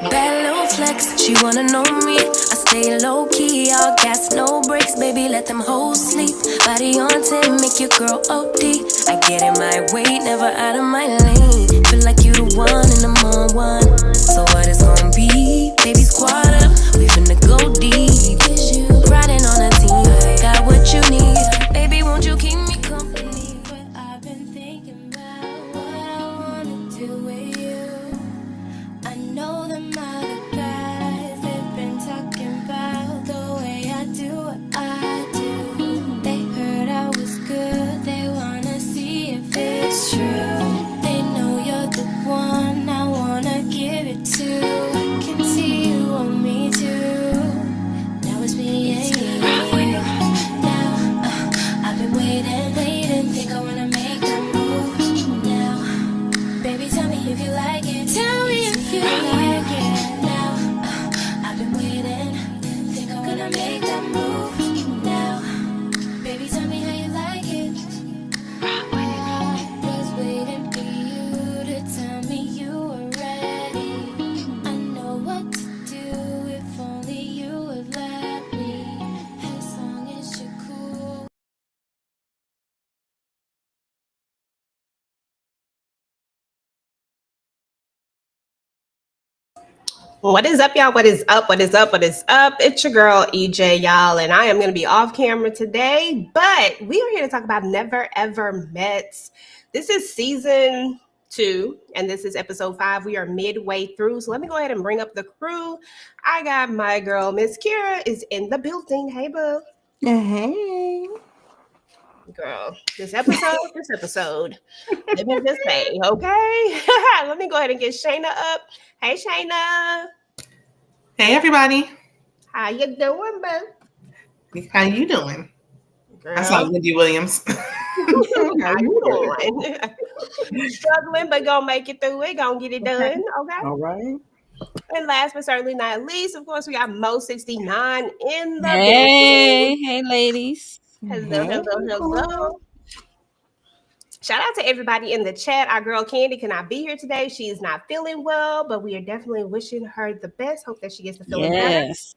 Bad little flex, she wanna know me. I stay low key, all gas, no brakes, baby, let them hoes sleep. Body on 10, make your girl OD. I get in my way, never out of my lane. Feel like you the one and I'm on one. So what it's gonna be? Baby, squad up, we finna go deep. Riding on a team, got what you need. Baby, won't you keep me company? But I've been thinking about what I wanna do with you. I know them other guys, they've been talking about the way I do what I do. They heard I was good, they wanna see if it's true. They know you're the one I wanna give it to. I can see you want me too. Now it's me and you. Now I've been waiting, think I wanna make that move now. Baby, tell me if you like it. Tell me if you like it. Now I've been waiting, think I'm gonna make that move now. Baby, tell me how you like it. I was waiting for you to tell me you were ready. I know what to do if only you would let me. As long as you're cool. What is up, y'all? What is up? What is up? What is up? It's your girl, EJ, y'all, and I am going to be off camera today, but we are here to talk about Never Ever Met. This is season 2, and this is episode 5. We are midway through, so let me go ahead and bring up the crew. I got my girl, Miss Kira, is in the building. Hey, boo. Hey. Girl, this episode, let me just say, okay? Let me go ahead and get Shayna up. Hey, Shayna. Hey everybody, How you doing, boo? how you doing? Girl. I saw Wendy Williams. How you doing? Struggling, but gonna make it through it. Gonna get it done. Okay. All right. And last but certainly not least, of course, we got Mo69 in the Hey, building. hey, ladies. Hello, Hey, hello, hello. girl. Shout out to everybody in the chat. Our girl Candy cannot be here today. She is not feeling well, but we are definitely wishing her the best. Hope that she gets to feeling better. Yes.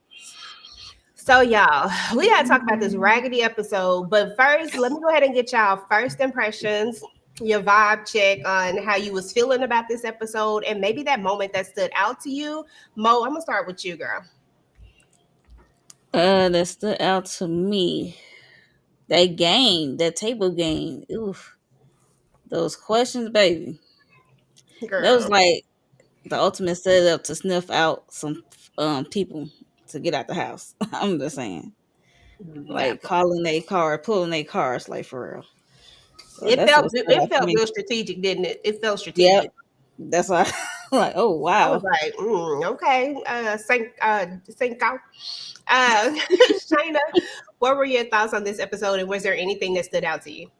So, y'all, we got to talk about this raggedy episode. But first, let me go ahead and get y'all first impressions, your vibe check on how you was feeling about this episode, and maybe that moment that stood out to you. Mo, I'm going to start with you, girl. That stood out to me. That game, that table game. Oof. Those questions, baby. That was Girl. like the ultimate setup to sniff out some people to get out the house. I'm just saying. That Like part. calling their car, pulling their cars, like for real. So It that's felt what stood it out to felt me. real strategic, didn't it? It felt Yep. strategic. That's why like, oh I was wow. like, okay, Cinco. Shayna, what were your thoughts on this episode, and was there anything that stood out to you?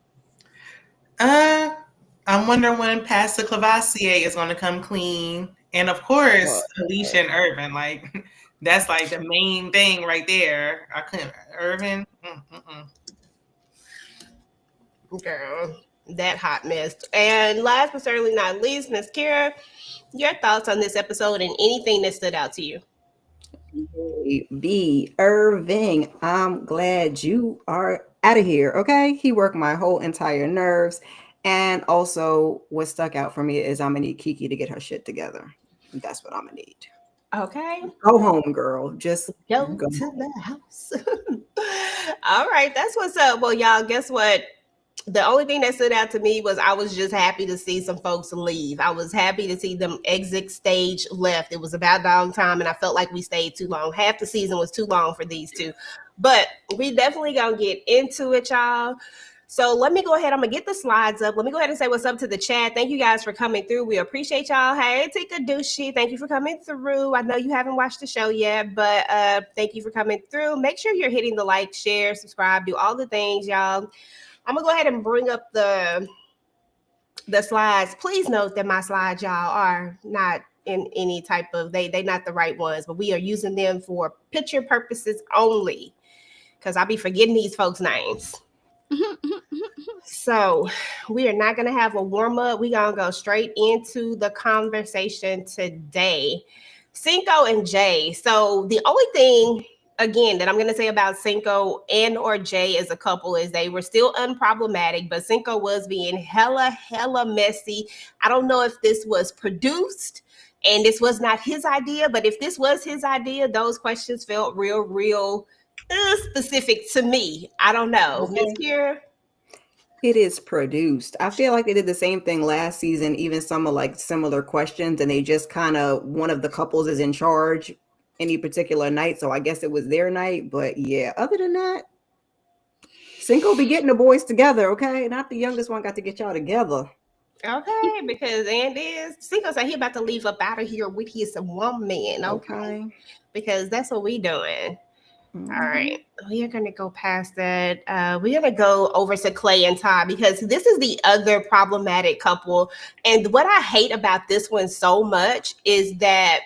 I'm wondering when Pastor Clavassier is going to come clean, and of course Alicia and Irvin. Like that's like the main thing right there. I couldn't Irvin. Girl, that hot mess. And last but certainly not least, Miss Kira, your thoughts on this episode and anything that stood out to you. B. Irving, I'm glad you are out of here. Okay. He worked my whole entire nerves. And also, what stuck out for me is I'm going to need Kiki to get her shit together. That's what I'm going to need. Okay. Go home, girl. Just Go go to home. the house. All right, that's what's up. Well, y'all, guess what? The only thing that stood out to me was I was just happy to see some folks leave. I was happy to see them exit stage left. It was about dog time, and I felt like we stayed too long. Half the season was too long for these two. But we definitely gonna get into it, y'all. So let me go ahead. I'm gonna get the slides up. Let me go ahead and say what's up to the chat. Thank you guys for coming through. We appreciate y'all. Hey, Tika Dushi, thank you for coming through. I know you haven't watched the show yet, but thank you for coming through. Make sure you're hitting the like, share, subscribe, do all the things, y'all. I'm gonna go ahead and bring up the slides. Please note that my slides, y'all, are not in any type of they not the right ones, but we are using them for picture purposes only. Because I'll be forgetting these folks' names. So we are not going to have a warm up. We're going to go straight into the conversation today. Cinco and Jay. So the only thing again that I'm going to say about Cinco and or Jay as a couple is they were still unproblematic, but Cinco was being hella messy. I don't know if this was produced and this was not his idea, but if this was his idea, those questions felt real specific to me. I don't know. Miss Okay. Kira? It is produced. I feel like they did the same thing last season, even some of like similar questions, and they just kind of one of the couples is in charge any particular night. So I guess it was their night. But yeah, other than that, Cinco be getting the boys together, okay? Not the youngest one got to get y'all together. Okay, because and is Cinco said he about to leave up out of here with his woman, okay? Okay. Because that's what we doing. All Mhm. right, we are gonna go past that. We're gonna go over to Clay and Todd because this is the other problematic couple. And what I hate about this one so much is that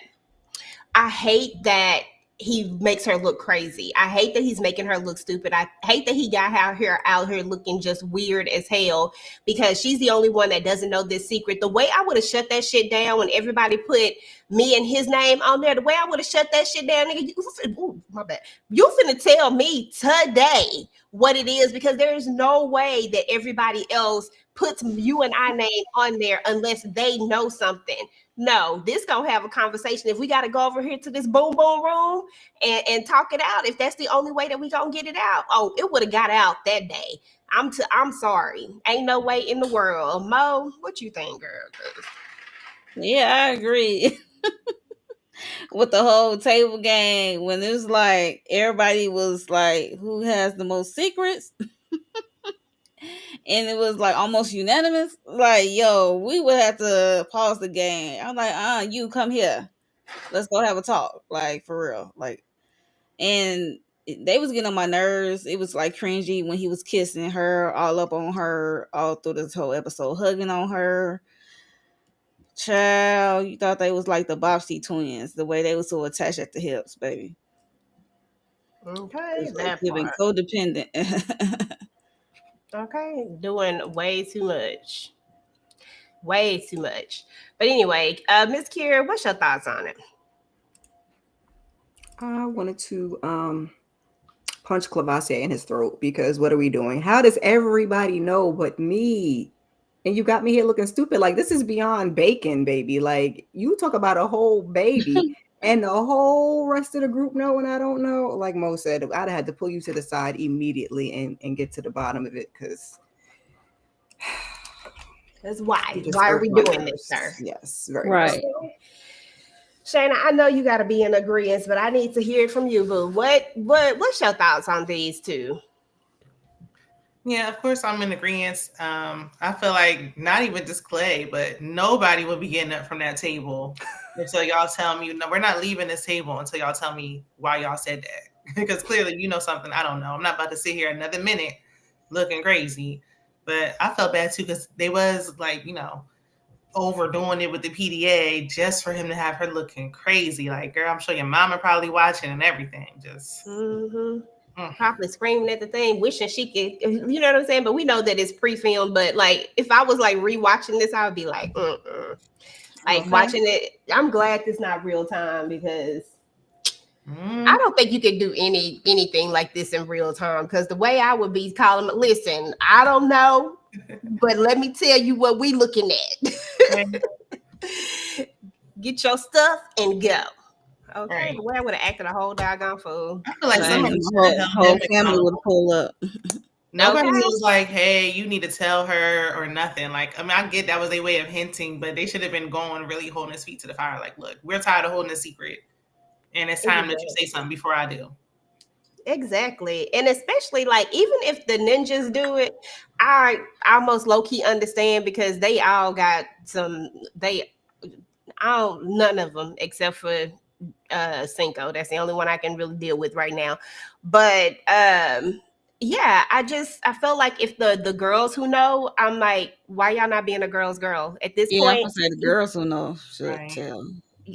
I hate that he makes her look crazy. I hate that he's making her look stupid. I hate that he got her out here looking just weird as hell because she's the only one that doesn't know this secret. The way I would have shut that shit down when everybody put me and his name on there, the way I would have shut that shit down, nigga, ooh, my bad. You finna tell me today what it is because there is no way that everybody else puts you and I name on there unless they know something. No, this gonna have a conversation. If we gotta go over here to this boom boom room and talk it out, if that's the only way that we gonna get it out, oh, it would have got out that day. I'm sorry. Ain't no way in the world. Mo, what you think, girl? 'Cause Yeah, I agree with the whole table game when it was like everybody was like, "Who has the most secrets?" and it was like almost unanimous. Like, yo, we would have to pause the game. I'm like, you come here, let's go have a talk, like for real, like. And they was getting on my nerves. It was like cringy when he was kissing her, all up on her, all through this whole episode, hugging on her. Child, you thought they was like the Bobbsey twins, the way they was so attached at the hips, baby. It okay, was like that giving part. codependent. Okay, doing way too much. Way too much. But anyway, Miss Kira, what's your thoughts on it? I wanted to punch Clavassier in his throat because what are we doing? How does everybody know but me? And you got me here looking stupid. Like this is beyond bacon, baby. Like you talk about a whole baby and the whole rest of the group know and I don't know. Like Mo said, I'd have had to pull you to the side immediately and get to the bottom of it because That's you why. just Why are irked we my doing this, sir? nerves. Yes, very much Right. so. Shayna, I know you got to be in agreement, but I need to hear it from you, boo. What's your thoughts on these two? Yeah, of course I'm in agreement. I feel like not even just Clay, but nobody would be getting up from that table until y'all tell me, no, we're not leaving this table until y'all tell me why y'all said that. Because clearly you know something I don't know. I'm not about to sit here another minute looking crazy. But I felt bad too because they was like, overdoing it with the PDA just for him to have her looking crazy. Like, girl, I'm sure your mama probably watching and everything. Just Mm-hmm. mm. Probably screaming at the thing, wishing she could, you know what I'm saying? But we know that it's pre-filmed. But like, if I was like rewatching this, I would be like, like Okay. watching it. I'm glad it's not real time because I Mm. don't think you could do anything like this in real time. Because the way I would be calling, listen, I don't know, but let me tell you what we looking at. Get your stuff and go. Okay, Right. the way I would have acted a whole doggone fool. I feel like Right. somebody And the should have held whole them family would accountable. pull up. Nobody Okay, was like, hey, you need to tell her or nothing. Like, I mean, I get that was their way of hinting, but they should have been going really holding his feet to the fire. Like, look, we're tired of holding a secret. And it's time that you say something before I do. exactly. And especially like even if the ninjas do it, I almost low key understand because they all got some. They all none of them except for Cinco. That's the only one I can really deal with right now. But yeah, I felt like if the girls who know, I'm like, why y'all not being a girl's girl at this Yeah, I'm point? gonna say the girls who know should Right. tell.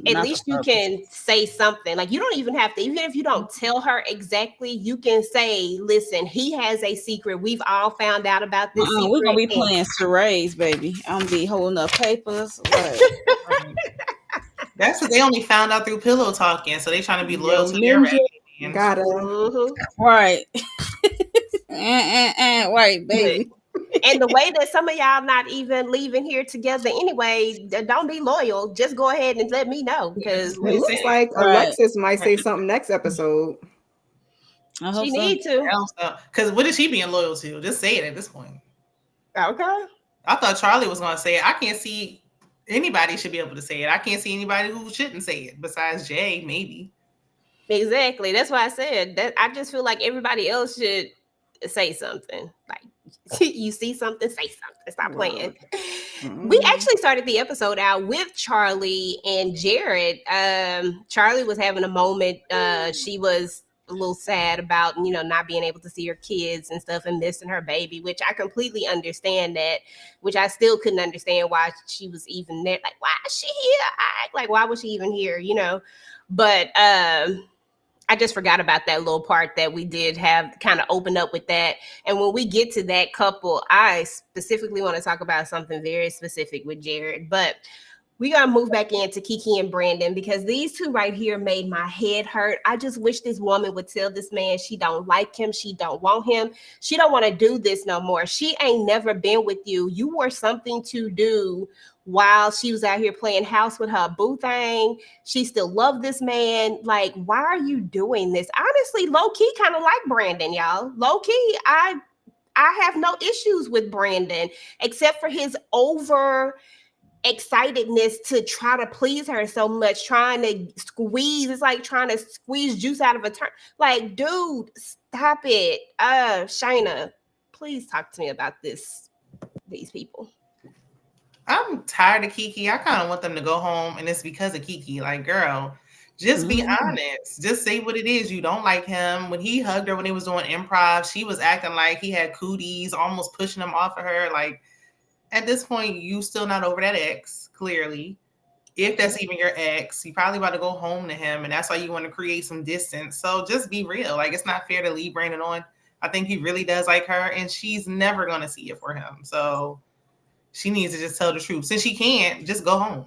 at Not the least you purpose. can say something. Like, you don't even have to, even if you don't tell her exactly, you can say, listen, he has a secret. We've all found out about this We're gonna secret. be playing charades, baby. I'm gonna be holding up papers. What? Right. That's what they only found out through pillow talking, so they trying to be loyal Yo, to their Ninja, raggedy man. gotta. Right. Right, But baby. and the way that some of y'all not even leaving here together anyway, don't be loyal. Just go ahead and let me know, because It looks listen, like Right. Alexis might say something next episode. I hope she so. need to. Because what is she being loyal to? Just say it at this point. Okay. I thought Charlie was going to say it. I can't see anybody should be able to say it. I can't see anybody who shouldn't say it besides Jay, maybe. Exactly. That's why I said that. I just feel like everybody else should say something. Like, you see something, say something. Stop playing. We actually started the episode out with Charlie and Jared. Charlie was having a moment. She was a little sad about, not being able to see her kids and stuff and missing her baby, which I completely understand that, which I still couldn't understand why she was even there. Like, why is she here? Like, why was she even here? But I just forgot about that little part that we did have kind of open up with that. And when we get to that couple, I specifically want to talk about something very specific with Jared. But we got to move back into Kiki and Brandon, because these two right here made my head hurt. I just wish this woman would tell this man she don't like him. She don't want him. She don't want to do this no more. She ain't never been with you. You were something to do while she was out here playing house with her boo thing. She still loved this man. Like, why are you doing this? Honestly, low key kind of like Brandon, y'all. Low key, I have no issues with Brandon, except for his over excitedness to try to please her so much, trying to squeeze. It's like trying to squeeze juice out of a turn. Like, dude, stop it. Shayna, please talk to me about these people. I'm tired of Kiki. I kind of want them to go home, and it's because of Kiki. Like, girl, just be honest. Just say what it is. You don't like him. When he hugged her when he was doing improv, she was acting like he had cooties, almost pushing him off of her. Like, at this point, you still not over that ex, clearly. If that's even your ex, you probably about to go home to him, and that's why you want to create some distance. So just be real. Like, it's not fair to leave Brandon on. I think he really does like her, and she's never going to see it for him. So she needs to just tell the truth. Since she can't, just go home.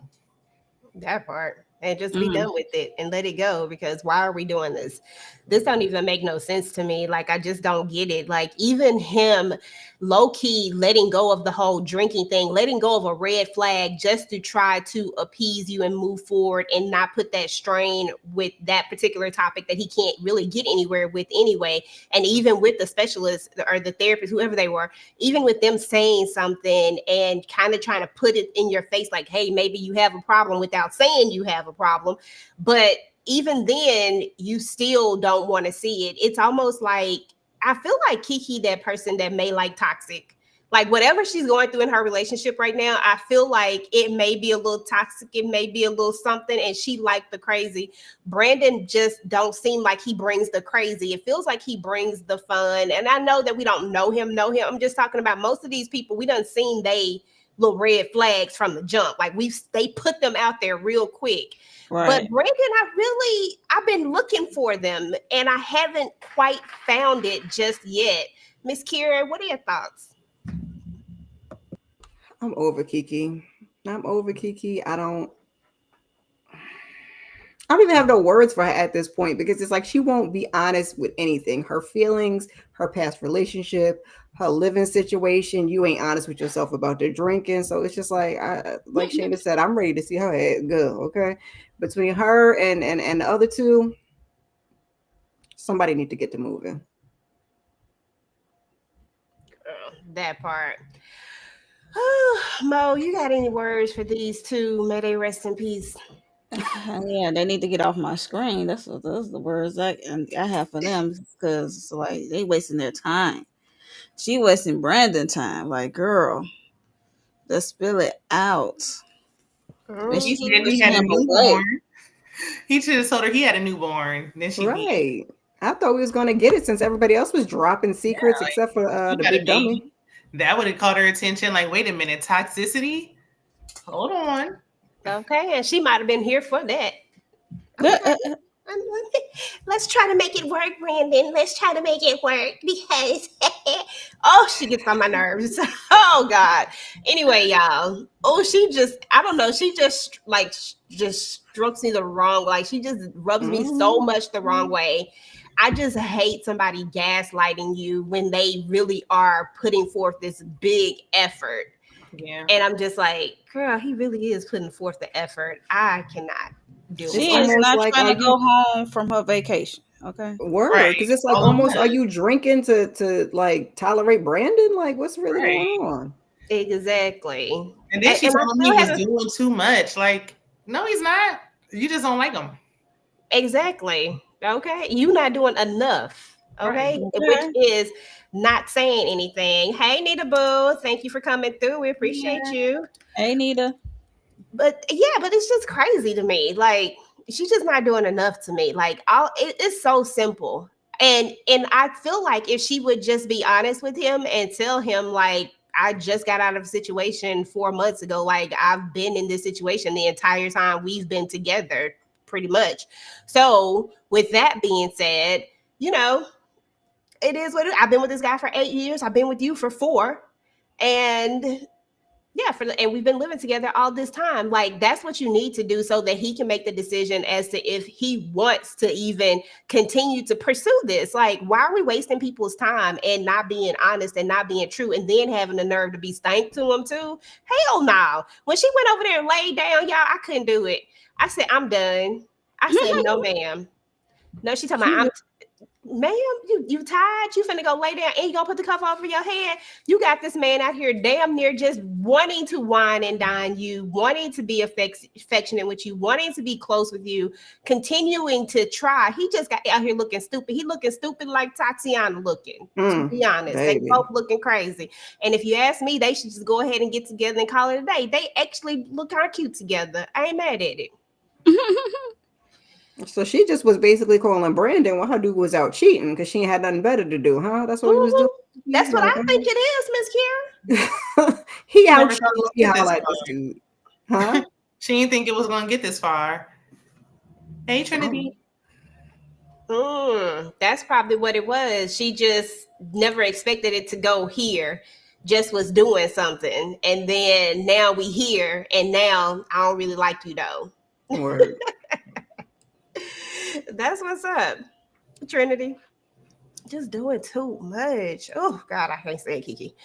That part. And just be done with it and let it go, because why are we doing this? This don't even make no sense to me. Like, I just don't get it. Like, even him low key letting go of the whole drinking thing, letting go of a red flag just to try to appease you and move forward and not put that strain with that particular topic that he can't really get anywhere with anyway. And even with the specialist or the therapist, whoever they were, even with them saying something and kind of trying to put it in your face, like, hey, maybe you have a problem, without saying you have a problem. But even then, you still don't want to see it. It's almost like, I feel like Kiki, that person that may like toxic. Like, whatever she's going through in her relationship right now, I feel like it may be a little toxic. It may be a little something, and she liked the crazy. Brandon just don't seem like he brings the crazy. It feels like he brings the fun. And I know that we don't know him. I'm just talking about most of these people. We done seen they little red flags from the jump. Like, they put them out there real quick. Right. But Brandon, I've been looking for them, and I haven't quite found it just yet. Miss Kira, what are your thoughts? I'm over Kiki. I don't even have no words for her at this point, because it's like she won't be honest with anything. Her feelings, her past relationship, her living situation. You ain't honest with yourself about the drinking. So it's just like, like Shayna said, I'm ready to see her head go. Okay, between her and the other two, somebody need to get to moving. That part. Mo, you got any words for these two? May they rest in peace. Yeah, they need to get off my screen. Those the words I have for them, because like they wasting their time. She wasting Brandon time. Like, girl, let's spill it out. And He she said he pushing had a him away. newborn. He should have told her he had a newborn. Then she Right. I thought we was going to get it since everybody else was dropping secrets, like, except for you the got a big dummy. baby. That would have caught her attention. Like, wait a minute, toxicity? Hold on. Okay, and she might have been here for that. Okay. Let's try to make it work, Brandon. Let's try to make it work because oh, she gets on my nerves. Oh God. Anyway, y'all. Oh, I don't know. She just just strokes me the wrong. Like she just rubs me so much the wrong way. I just hate somebody gaslighting you when they really are putting forth this big effort. Yeah. And I'm just like, girl, he really is putting forth the effort. I cannot deal with It's She is that. almost not like, trying are to go you home from her vacation. Okay. word? Right. Because it's like All of almost, are that. you drinking to like tolerate Brandon? Like, what's really Right. going on? Exactly. And then she And I told him he still was haven't doing too much. Like, no, he's not. You just don't like him. exactly. Okay. You not doing enough. Right. Okay. Which Okay. is not saying anything. Hey Nita Boo, thank you for coming through. We appreciate Yeah. you. Hey, Nita. But yeah, but it's just crazy to me. Like she's just not doing enough to me. Like it's so simple. And I feel like if she would just be honest with him and tell him like I just got out of a situation 4 months ago. Like I've been in this situation the entire time we've been together, pretty much. So with that being said, you know, it is what it is. I've been with this guy for 8 years. I've been with you for 4. And yeah, and we've been living together all this time. Like that's what you need to do so that he can make the decision as to if he wants to even continue to pursue this. Like, why are we wasting people's time and not being honest and not being true, and then having the nerve to be stank to him too? Hell no. When she went over there and laid down, y'all, I couldn't do it. I said, I'm done. I said, no, ma'am. No, she talking She about ma'am, you tired? You finna go lay down and you gonna put the cover over your head? You got this man out here damn near just wanting to wine and dine you, wanting to be affectionate with you, wanting to be close with you, continuing to try. He just got out here looking stupid. He looking stupid like Tatiana looking, to be honest. They Baby. both looking crazy. And if you ask me, they should just go ahead and get together and call it a day. They actually look kind of cute together. I ain't mad at it. So she just was basically calling Brandon while her dude was out cheating because she had nothing better to do, huh? That's what he was Mhm. doing. That's what Like, I think it is, Miss Kira. he out Never thought cheating. it would He get this holla at far. this dude, huh? She didn't think it was going to get this far. Hey, Trinity. That's probably what it was. She just never expected it to go here. Just was doing something, and then now we here, and now I don't really like you though. Word. That's what's up, Trinity. Just doing too much. Oh God, I can't say Kiki.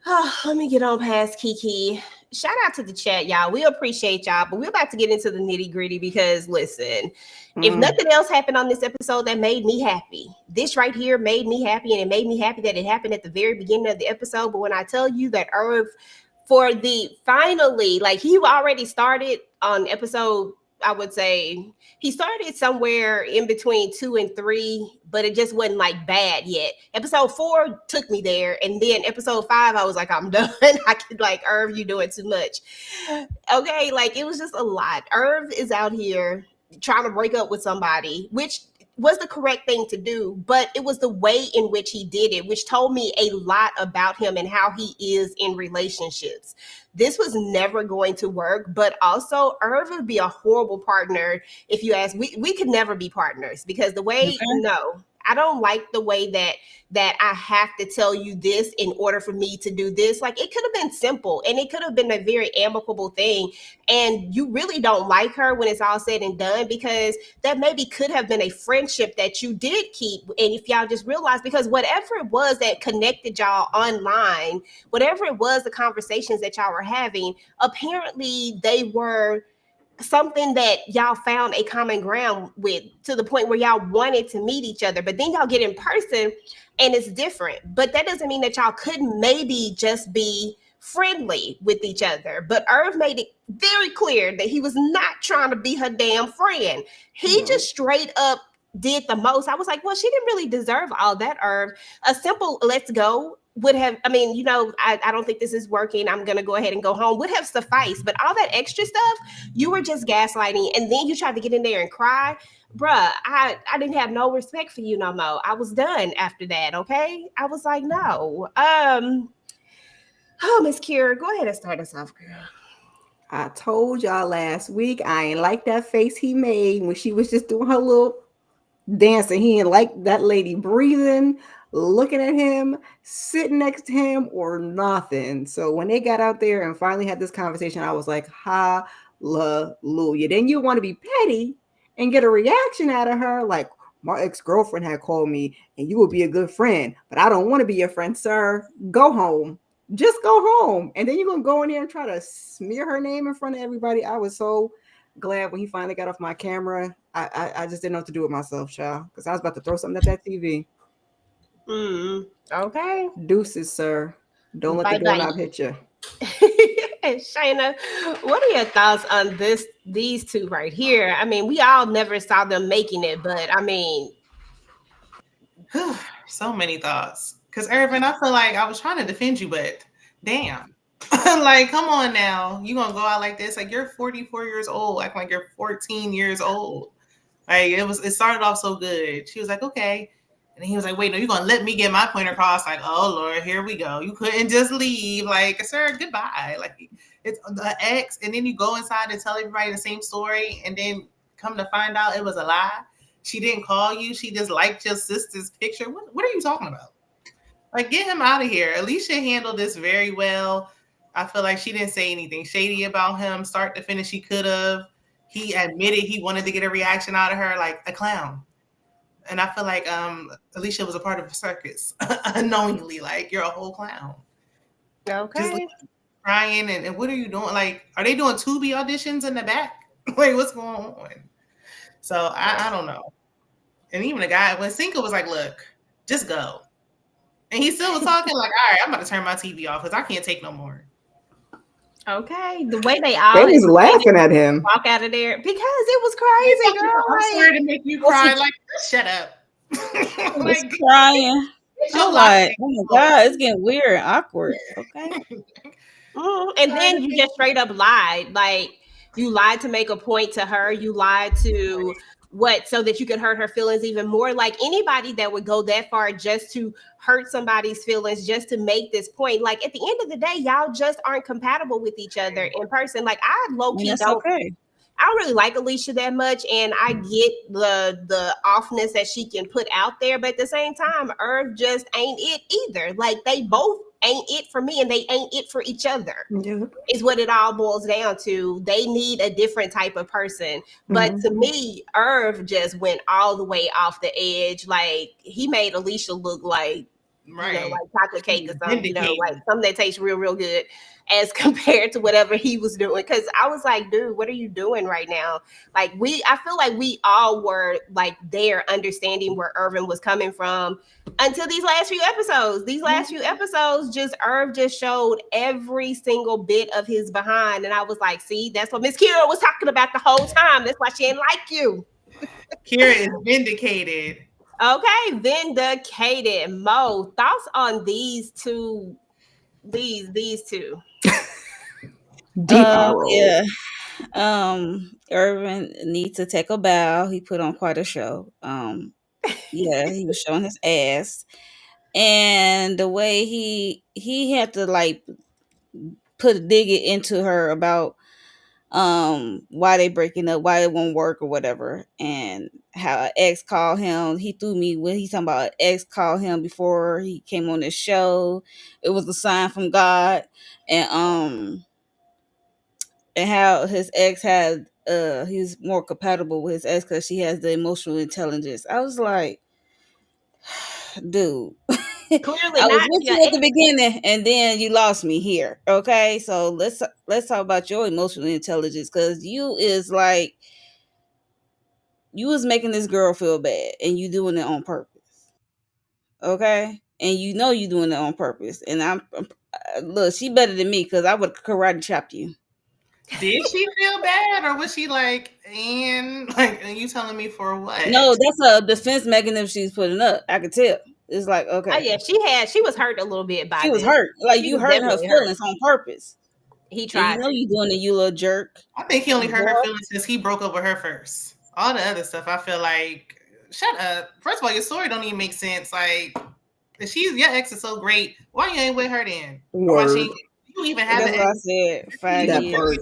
Oh, let me get on past Kiki. Shout out to the chat, y'all. We appreciate y'all, but we're about to get into the nitty gritty because listen, if nothing else happened on this episode that made me happy, this right here made me happy, and it made me happy that it happened at the very beginning of the episode. But when I tell you that Irv, for the finally, like he already started on episode, I would say he started somewhere in between 2 and 3, but it just wasn't like bad yet. Episode 4 took me there, and then episode 5, I was like, I'm done. I could like, Irv, you doing too much. Okay, like it was just a lot. Irv is out here trying to break up with somebody, which was the correct thing to do, but it was the way in which he did it, which told me a lot about him and how he is in relationships. This was never going to work, but also Irv would be a horrible partner. If you ask, we could never be partners because the way, no, I don't like the way that I have to tell you this in order for me to do this. Like it could have been simple and it could have been a very amicable thing. And you really don't like her when it's all said and done, because that maybe could have been a friendship that you did keep. And if y'all just realized, because whatever it was that connected y'all online, whatever it was, the conversations that y'all were having, apparently they were something that y'all found a common ground with, to the point where y'all wanted to meet each other. But then y'all get in person and it's different. But that doesn't mean that y'all couldn't maybe just be friendly with each other. But Irv made it very clear that he was not trying to be her damn friend. He just straight up did the most. I was like, well, she didn't really deserve all that, Irv. A simple let's go would have, I mean, you know, I don't think this is working, I'm gonna go ahead and go home, would have sufficed. But all that extra stuff, you were just gaslighting, and then you tried to get in there and cry. Bruh, I didn't have no respect for you no more. I was done after that, okay? I was like, no. Oh, Miss Kira, go ahead and start us off, girl. I told y'all last week I ain't like that face he made when she was just doing her little dancing. He ain't like that lady breathing, looking at him, sitting next to him, or nothing. So when they got out there and finally had this conversation, I was like, hallelujah. Then you want to be petty and get a reaction out of her, like, my ex-girlfriend had called me and you would be a good friend, but I don't want to be your friend, sir. Go home. Just go home. And then you're gonna go in there and try to smear her name in front of everybody. I was so glad when he finally got off my camera. I just didn't know what to do with myself, child, because I was about to throw something at that TV. Okay. Deuces, sir. Don't let the Bye bye. doorknob hit you. Shayna, what are your thoughts on these two right here? I mean, we all never saw them making it, but I mean, So many thoughts. Because Irvin, I feel like I was trying to defend you, but damn. Like, come on now. You gonna go out like this? Like, you're 44 years old, acting like you're 14 years old. Like, it started off so good. She was like, okay. And then he was like, wait, no, you're gonna let me get my point across. Like, oh Lord, here we go. You couldn't just leave. Like, sir, goodbye. Like, it's the ex, and then you go inside and tell everybody the same story, and then come to find out it was a lie. She didn't call you. She just liked your sister's picture. What are you talking about? Like, get him out of here. Alicia handled this very well. I feel like she didn't say anything shady about him. Start to finish, he could have. He admitted he wanted to get a reaction out of her, like a clown. And I feel like Alicia was a part of a circus unknowingly. Like, you're a whole clown. Just okay. crying and what are you doing? Like, are they doing Tubi auditions in the back? Like, what's going on? So I don't know. And even the guy, when Cinco was like, look, just go. And he still was talking like, all right, I'm about to turn my TV off because I can't take no more. Okay. The way they They all was laughing at him. walk out of there because it was crazy, girl. I'm Like, sorry to make you cry. Like, shut up. was Like, crying. get your I'm life like, oh my God, it's getting weird and awkward. Okay. and then you just straight up lied. Like, you lied to make a point to her. You lied to what so that you could hurt her feelings even more. Like, anybody that would go that far just to hurt somebody's feelings, just to make this point. Like, at the end of the day, y'all just aren't compatible with each other in person. Like, I low And key that's don't. okay. I don't really like Alicia that much, and I get the offness that she can put out there, but at the same time, Irv just ain't it either. Like, they both ain't it for me, and they ain't it for each other. Yeah. Is what it all boils down to. They need a different type of person. But to Mhm. me, Irv just went all the way off the edge. Like, he made Alicia look like, right. like chocolate cake or something, Vindicated. like something that tastes real, real good as compared to whatever he was doing. Cause I was like, dude, what are you doing right now? Like, I feel like we all were like there understanding where Irvin was coming from until these last few episodes. These last few episodes, just Irv just showed every single bit of his behind. And I was like, see, that's what Miss Kira was talking about the whole time. That's why she didn't like you. Kira is vindicated. Okay, vindicated. Mo, thoughts on these two? These two. Deep eye roll. Yeah. Irvin needs to take a bow. He put on quite a show. Yeah, he was showing his ass. And the way he had to like dig it into her about why they breaking up, why it won't work or whatever, and how an ex called him. He threw me when he's talking about an ex called him before he came on this show. It was a sign from God, and how his ex had he's more compatible with his ex because she has the emotional intelligence. I was like, dude. Clearly I was not. with Yeah, you at the beginning, and then you lost me here. Okay, so let's talk about your emotional intelligence because you is like you was making this girl feel bad, and you doing it on purpose. Okay, and you know you doing it on purpose. And look, she better than me because I would karate chopped you. Did she feel bad, or was she like, and like, are you telling me for what? No, that's a defense mechanism she's putting up. I could tell. It's like, oh okay, yeah, she was hurt a little bit by she was this. hurt. Like, She you was hurting her definitely hurt. feelings on purpose. He And you tried know to. you doing it, you little jerk. I think he only hurt her Boy. feelings since he broke up with her first. All the other stuff, I feel like, shut up. First of all, your story don't even make sense. Like, if she's your ex is so great, why you ain't with her then? Or why Word. you you even have That's an what I ex? said. 5 That years part.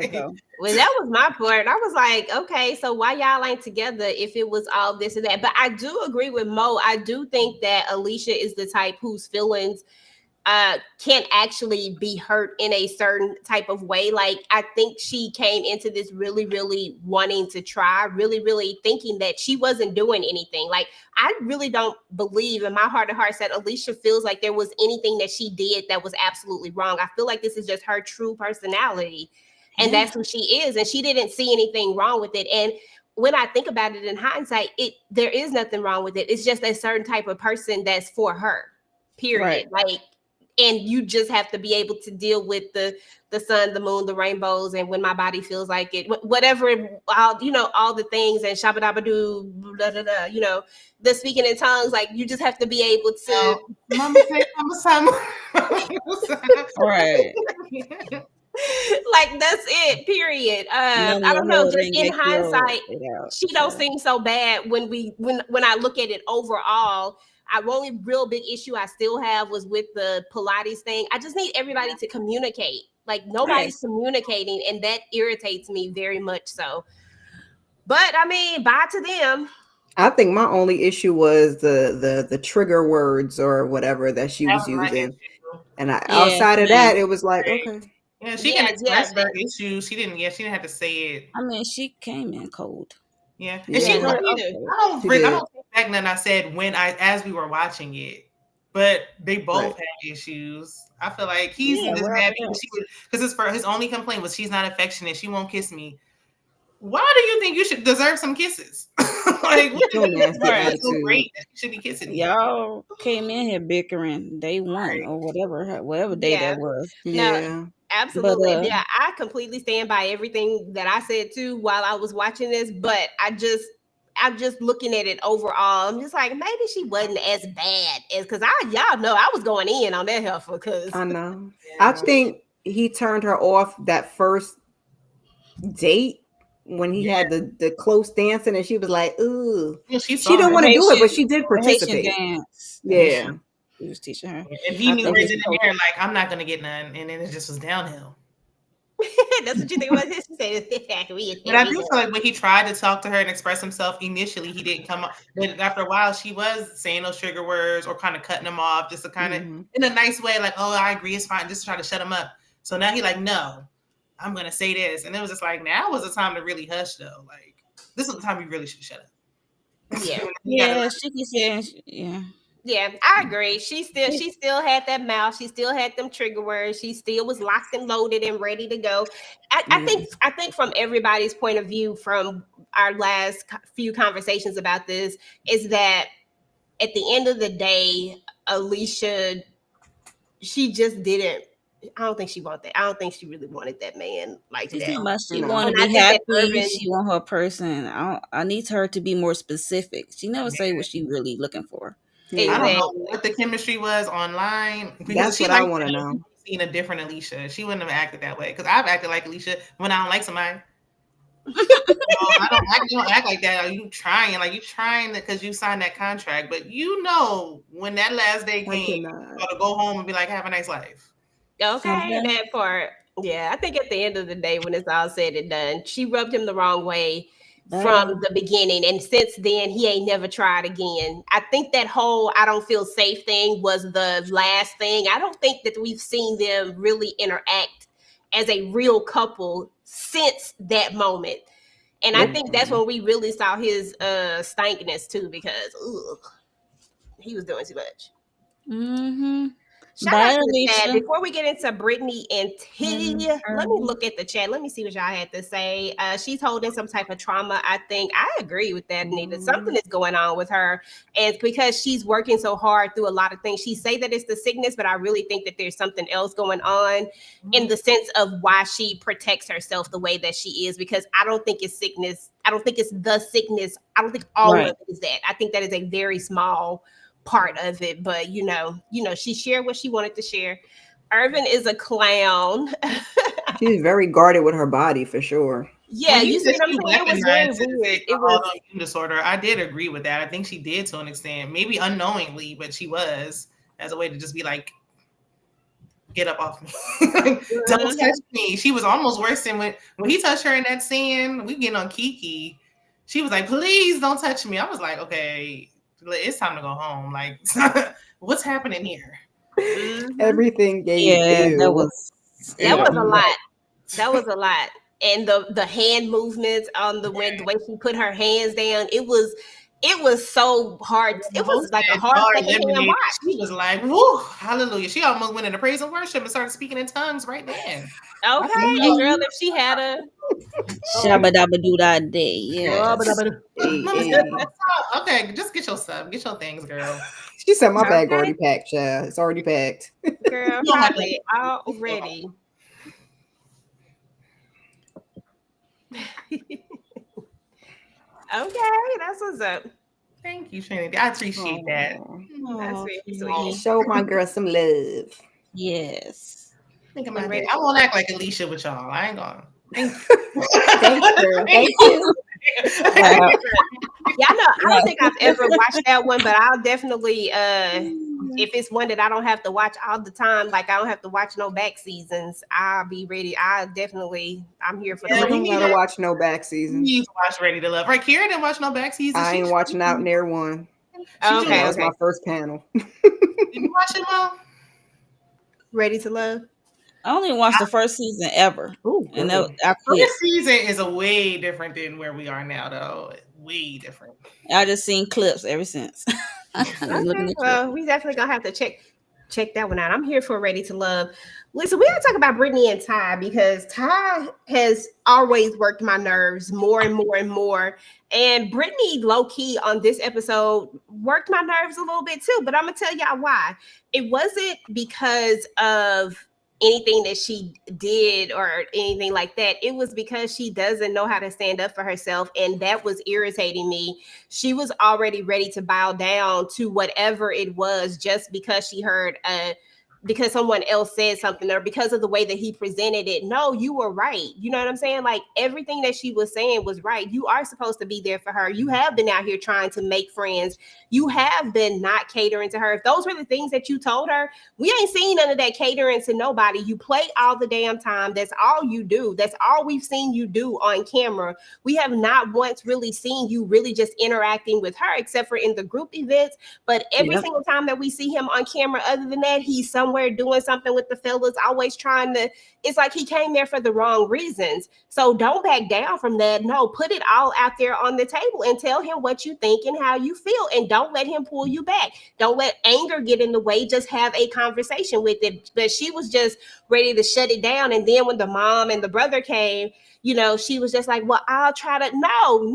ago. Well, that was my part. I was like, okay, so why y'all ain't together if it was all this and that? But I do agree with Mo. I do think that Alicia is the type whose feelings can actually be hurt in a certain type of way. Like, I think she came into this really, really wanting to try, really, really thinking that she wasn't doing anything. Like, I really don't believe in my heart of hearts that Alicia feels like there was anything that she did that was absolutely wrong. I feel like this is just her true personality. And that's who she is. And she didn't see anything wrong with it. And when I think about it in hindsight, there is nothing wrong with it. It's just a certain type of person that's for her. Period. Right. Like, and you just have to be able to deal with the sun, the moon, the rainbows, and when my body feels like it, whatever, all the things, and shabba dabba doo, da da da, the speaking in tongues. Like, you just have to be able to. Mama say, Mama Sama. Right. Like, that's it, period. None I of don't the know, hoes just ain't in get killed hindsight, without. she don't seem so bad when I look at it overall. I only real big issue I still have was with the Pilates thing. I just need everybody to communicate. Like, nobody's communicating, and that irritates me very much so. But I mean, bye to them. I think my only issue was the trigger words or whatever that she That was was my using. issue. And Yeah, outside of same. that, it was like, okay. Yeah, she can Yeah, yeah, express her issues. She didn't. Yeah, she didn't have to say it. I mean, she came in cold. Yeah, and she she. Yeah, told Started me off to. cold. she I did. don't take back nothing I said as we were watching it. But they both Right. had issues. I feel like he's Yeah, just what mad happened because else? his only complaint was she's not affectionate. She won't kiss me. Why do you think you should deserve some kisses? Like, what So is it nasty Right. so attitude. great that you should be kissing me? Y'all came in here bickering day one or whatever day Yeah. that was. No, Yeah. But absolutely. Yeah, I completely stand by everything that I said too while I was watching this. But I'm just looking at it overall. I'm just like, maybe she wasn't as bad as, because y'all know I was going in on that heifer because I know. I Yeah. think he turned her off that first date when he Yeah. had the close dancing and she was like, ooh. Yeah, she She saw didn't him. want to do it, but she did The Haitian participate. dance. The Yeah. Haitian he was teaching her. And he I knew think right That's it, then what and there, like, I'm not gonna get none. And then it just was downhill. that's what you think about this. She said, But I do feel like when he tried to talk to her and express himself initially, he didn't come up. But after a while, she was saying those trigger words or kind of cutting him off, just to kind of in a nice way, like, "Oh, I agree, it's fine," just to try to shut him up. So now he like, "No, I'm gonna say this," and it was just like, now was the time to really hush, though. Like, this is the time you really should shut up. Yeah. Yeah, she keeps saying, yeah. Yeah, I agree. She still had that mouth. She still had them trigger words. She still was locked and loaded and ready to go. yeah. I think from everybody's point of view, from our last few conversations about this, is that at the end of the day, Alicia, she just didn't. I don't think she wanted that. I don't think she really wanted that man like She's that. not much. She No. want to And I be think that happy. Irvin, She want her person. I need her to be more specific. She never say what she really looking for. I Yeah. don't know exactly. what the chemistry was online because That's she what I liked want to know. seen a different Alicia. She wouldn't have acted that way because I've acted like Alicia when I don't like somebody. I don't act. You don't act like that. Are you trying? Like, you trying because you signed that contract, but when that last day I came, you cannot. got to go home and be like, "Have a nice life." Okay, Okay. that part. Yeah, I think at the end of the day, when it's all said and done, she rubbed him the wrong way from Bye. the beginning. And since then, he ain't never tried again. I think that whole I don't feel safe thing was the last thing. I don't think that we've seen them really interact as a real couple since that moment. And I Nope. think that's when we really saw his stankiness too, because he was doing too much. Mm-hmm. Shout out Bye, to the chat. Alicia. Before we get into Brittany and T, And let me Irvin. look at the chat. Let me see what y'all had to say. She's holding some type of trauma. I think I agree with that, Nita. Something is going on with her. And it's because she's working so hard through a lot of things. She say that it's the sickness, but I really think that there's something else going on in the sense of why she protects herself the way that she is. Because I don't think it's sickness. I don't think it's the sickness. I don't think all of Right. it is that. I think that is a very small part of it, but she shared what she wanted to share. Irvin is a clown. She's very guarded with her body for sure. Yeah, When he you see said what I'm she saying? It was very weaponized weird. it It for was autoimmune disorder, I did agree with that. I think she did to an extent, maybe unknowingly, but she was as a way to just be like, get up off me. Like, don't touch me. She was almost worse than when he touched her in that scene. We getting on Kiki. She was like, please don't touch me. I was like, okay, it's time to go home. Like, what's happening here? Everything gave Yeah, that ew. was That was a ew. lot. That was a lot. And the hand movements on the way she put her hands down, it was so hard. It was like a hard secondhand watch. She was like, woo, hallelujah. She almost went into praise and worship and started speaking in tongues right then. Okay, and girl, if she had a Shabba dabba doo da day. Yes. Hey, Mama hey. said, okay, just get your stuff, get your things, girl. She said my bag Okay. already packed, child. It's already packed. girl You don't have probably already. Okay, that's what's up. Thank you, Trinity. I appreciate that. That's Aw, very Trinity. sweet. Show my girl some love. Yes. Think When about ready that. I won't act like Alicia with y'all. I ain't gonna. Thank Thanks, girl. Thank you. Wow. Yeah, I know. I don't think I've ever watched that one, but I'll definitely if it's one that I don't have to watch all the time, like I don't have to watch no back seasons, I'll be ready. I'm here for the You we don't need gotta to- watch no back You season. need to watch Ready to Love. Right, Kira didn't watch no back season. I ain't watching out near one. Okay, That was my first panel. Did you watch it, Mo? Ready to Love. I only watched the first season ever. Ooh, And girl. I quit. This season is a way different than where we are now, though. Way different. I just seen clips ever since. I've been looking Okay, at clips. well, we definitely gonna have to check that one out. I'm here for Ready to Love. Listen, we gotta talk about Brittany and Ty because Ty has always worked my nerves more and more and more. And Brittany, low key on this episode, worked my nerves a little bit too. But I'm gonna tell y'all why. It wasn't because of anything that she did or anything like that. It was because she doesn't know how to stand up for herself, and that was irritating me. She was already ready to bow down to whatever it was just because she heard because someone else said something or because of the way that he presented it. No, you were right. You know what I'm saying? Like everything that she was saying was right. You are supposed to be there for her. You have been out here trying to make friends. You have been not catering to her. If those were the things that you told her, we ain't seen none of that catering to nobody. You play all the damn time. That's all you do. That's all we've seen you do on camera. We have not once really seen you really just interacting with her, except for in the group events. But every single time that we see him on camera, other than that, he's somewhere doing something with the fellas, always trying to, it's like he came there for the wrong reasons. So don't back down from that. No, put it all out there on the table and tell him what you think and how you feel. And don't let him pull you back. Don't let anger get in the way. Just have a conversation with it. But she was just ready to shut it down. And then when the mom and the brother came, you know, she was just like, well, I'll try to, no.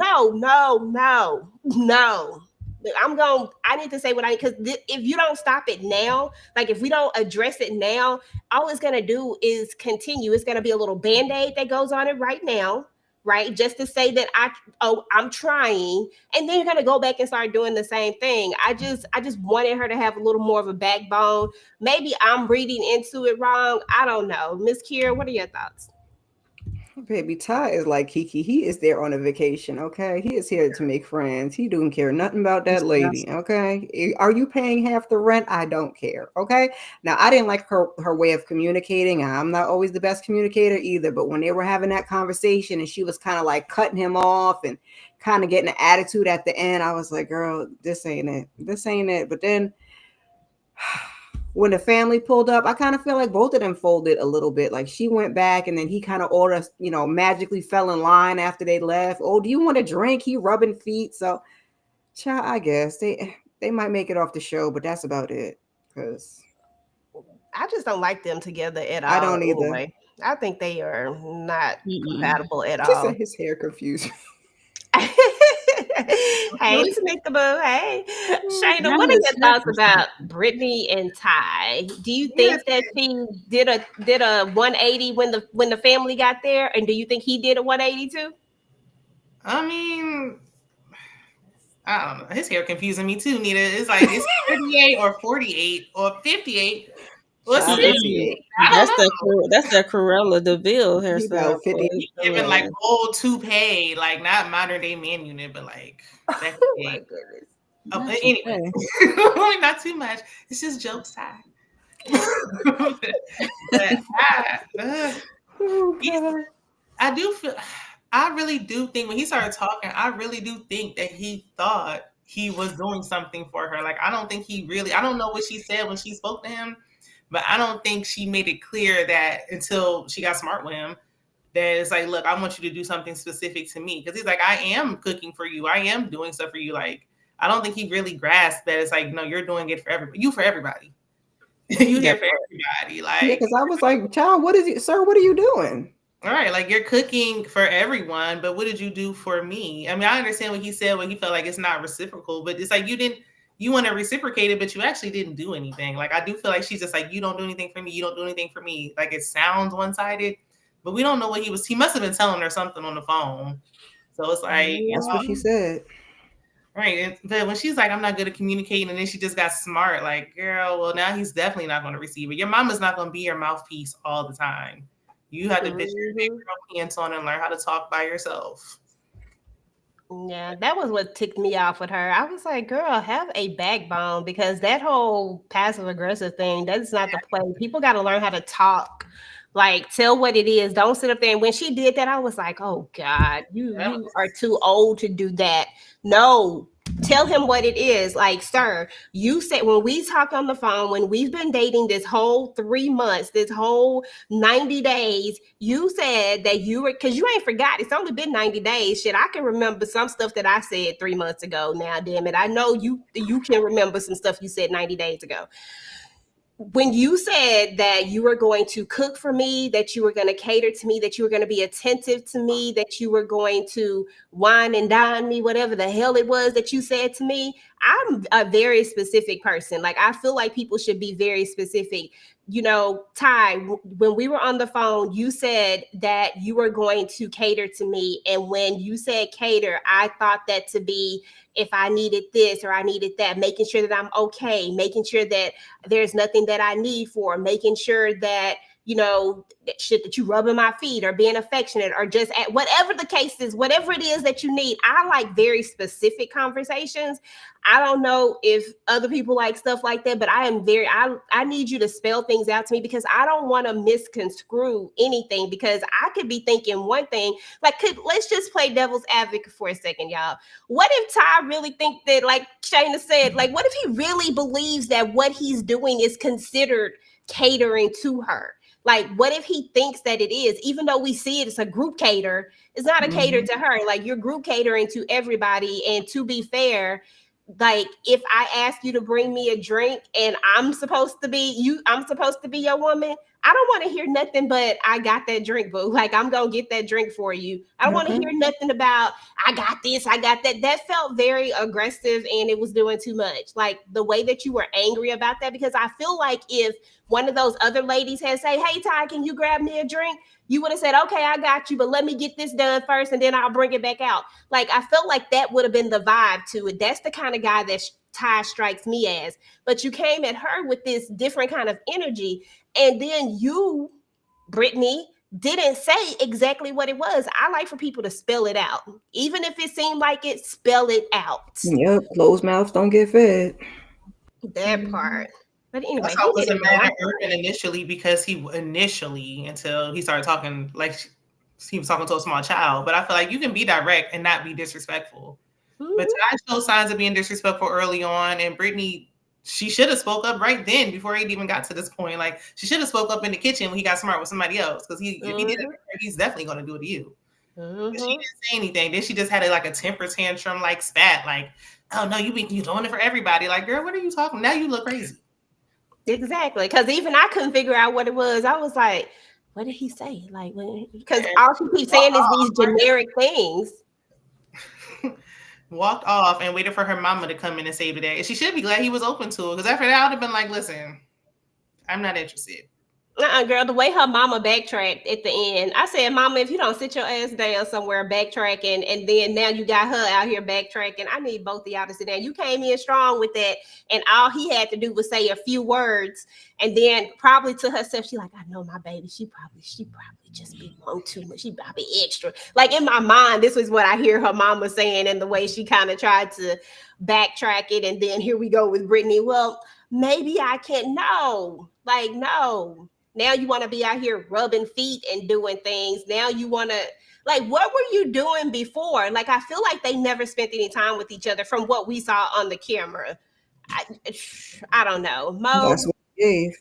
I need to say what because if you don't stop it now, like if we don't address it now, all it's going to do is continue. It's going to be a little band-aid that goes on it right now, right? Just to say that I'm trying. And then you're going to go back and start doing the same thing. I just wanted her to have a little more of a backbone. Maybe I'm reading into it wrong. I don't know. Miss Kira, what are your thoughts? Baby, Ty is like Kiki. He is there on a vacation, okay? He is here to make friends. He don't care nothing about that lady, okay? Are you paying half the rent? I don't care, okay? Now, I didn't like her way of communicating. I'm not always the best communicator either, but when they were having that conversation and she was kind of like cutting him off and kind of getting an attitude at the end, I was like, girl, this ain't it. This ain't it. But then when the family pulled up, I kind of feel like both of them folded a little bit. Like she went back and then he kind of ordered, magically fell in line after they left. Oh, do you want a drink? He rubbing feet. So, child, I guess they might make it off the show, but that's about it. Because I just don't like them together at all. I don't either. Anyway. I think they are not compatible at She all. said his hair confused me. Hey, Tamika Boo. Hey, Shayna, what are your thoughts about Brittany and Ty? Do you think that she did a 180 when the family got there, and do you think he did a 180 too? I mean, I don't know. His hair confusing me too, Nita. It's like it's 38 or 48 or 58. What's Child, 58. That's the Cruella DeVille hairstyle. He's giving like old toupee, like not modern day man unit, but like that's Oh my goodness. anyway, not too much. It's just joke side. But Oh, he's, God. I do feel, I really do think when he started talking, I really do think that he thought he was doing something for her. Like, I don't think he really, I don't know what she said when she spoke to him, but I don't think she made it clear that until she got smart with him, that it's like, look, I want you to do something specific to me. Because he's like, I am cooking for you. I am doing stuff for you. Like, I don't think he really grasped that it's like, no, you're doing it for everybody. You for everybody. You here That for part. everybody. Yeah, Like, because I was like, child, what is it, sir? What are you doing? all right, like you're cooking for everyone, but what did you do for me? I mean, I understand what he said when he felt like it's not reciprocal, but it's like you want to reciprocate it, but you actually didn't do anything. Like, I do feel like she's just like, you don't do anything for me, you don't do anything for me. Like, it sounds one sided, but we don't know what he must have been telling her something on the phone. So it's like, That's what she said. right. But when she's like, I'm not good at communicating, and then she just got smart, like, girl, well, now he's definitely not going to receive it. Your mama's not going to be your mouthpiece all the time. You have to put your big girl pants on and learn how to talk by yourself. Yeah, that was what ticked me off with her. I was like, girl, have a backbone, because that whole passive aggressive thing, that's not the play. People got to learn how to talk. Like, tell what it is. Don't sit up there. And when she did that, I was like, oh God, you are too old to do that. No, tell him what it is. Like, sir, you said when we talk on the phone, when we've been dating this whole 3 months, this whole 90 days, you said that you were, because you ain't forgot. It's only been 90 days. Shit, I can remember some stuff that I said 3 months ago. Now, damn it. I know you can remember some stuff you said 90 days ago. When you said that you were going to cook for me, that you were going to cater to me, that you were going to be attentive to me, that you were going to wine and dine me, whatever the hell it was that you said to me, I'm a very specific person. Like, I feel like people should be very specific. You know, Ty, when we were on the phone, you said that you were going to cater to me. And when you said cater, I thought that to be if I needed this or I needed that, making sure that I'm okay, making sure that there's nothing that I need for, making sure that, you know, that shit that you rubbing my feet or being affectionate or just at whatever the case is, whatever it is that you need. I like very specific conversations. I don't know if other people like stuff like that, but I need you to spell things out to me, because I don't want to misconstrue anything, because I could be thinking one thing, like, let's just play devil's advocate for a second, y'all. What if Ty really think that, like Shayna said, like, what if he really believes that what he's doing is considered catering to her? Like, what if he thinks that it is, even though we see it, it's a group cater, it's not a cater to her. Like, you're group catering to everybody. And to be fair, like, if I ask you to bring me a drink and I'm supposed to be your woman, I don't want to hear nothing but I got that drink, boo. Like, I'm gonna get that drink for you. I don't want to hear nothing about I got this, I got that. That felt very aggressive and it was doing too much. Like, the way that you were angry about that, because I feel like if one of those other ladies had say, hey Ty, can you grab me a drink? You would have said, okay, I got you, but let me get this done first and then I'll bring it back out. Like, I felt like that would have been the vibe to it. That's the kind of guy that Ty strikes me as. But you came at her with this different kind of energy. And then you, Brittany, didn't say exactly what it was. I like for people to spell it out. Even if it seemed like it, spell it out. Yep, closed mouths don't get fed. That part. But anyway, That's he how it did wasn't it mad at right. Urban initially, because until he started talking like he was talking to a small child. But I feel like you can be direct and not be disrespectful. But Ty showed signs of being disrespectful early on, and Brittany, she should have spoke up right then before he even got to this point. Like, she should have spoke up in the kitchen when he got smart with somebody else, because if he did it, he's definitely going to do it to you. She didn't say anything. Then she just had like a temper tantrum, like spat, like, oh no, you doing it for everybody. Like, girl, what are you talking? Now you look crazy. Exactly. Because even I couldn't figure out what it was. I was like, what did he say? Like, because all she keeps saying is these generic things. Walked off and waited for her mama to come in and save the day. And she should be glad he was open to it, because after that, I would have been like, listen, I'm not interested. Girl, the way her mama backtracked at the end, I said, Mama, if you don't sit your ass down somewhere backtracking, and then now you got her out here backtracking, I need both of y'all to sit down. You came in strong with that, and all he had to do was say a few words, and then probably to herself, she like, I know my baby, she probably just be one too much. She probably extra. Like, in my mind, this was what I hear her mama saying, and the way she kind of tried to backtrack it, and then here we go with Brittany. Well, maybe I can't know. Like, no. Now you want to be out here rubbing feet and doing things. Now you want to, like, what were you doing before? Like, I feel like they never spent any time with each other from what we saw on the camera. I, I don't know. That's Mo, what he gave.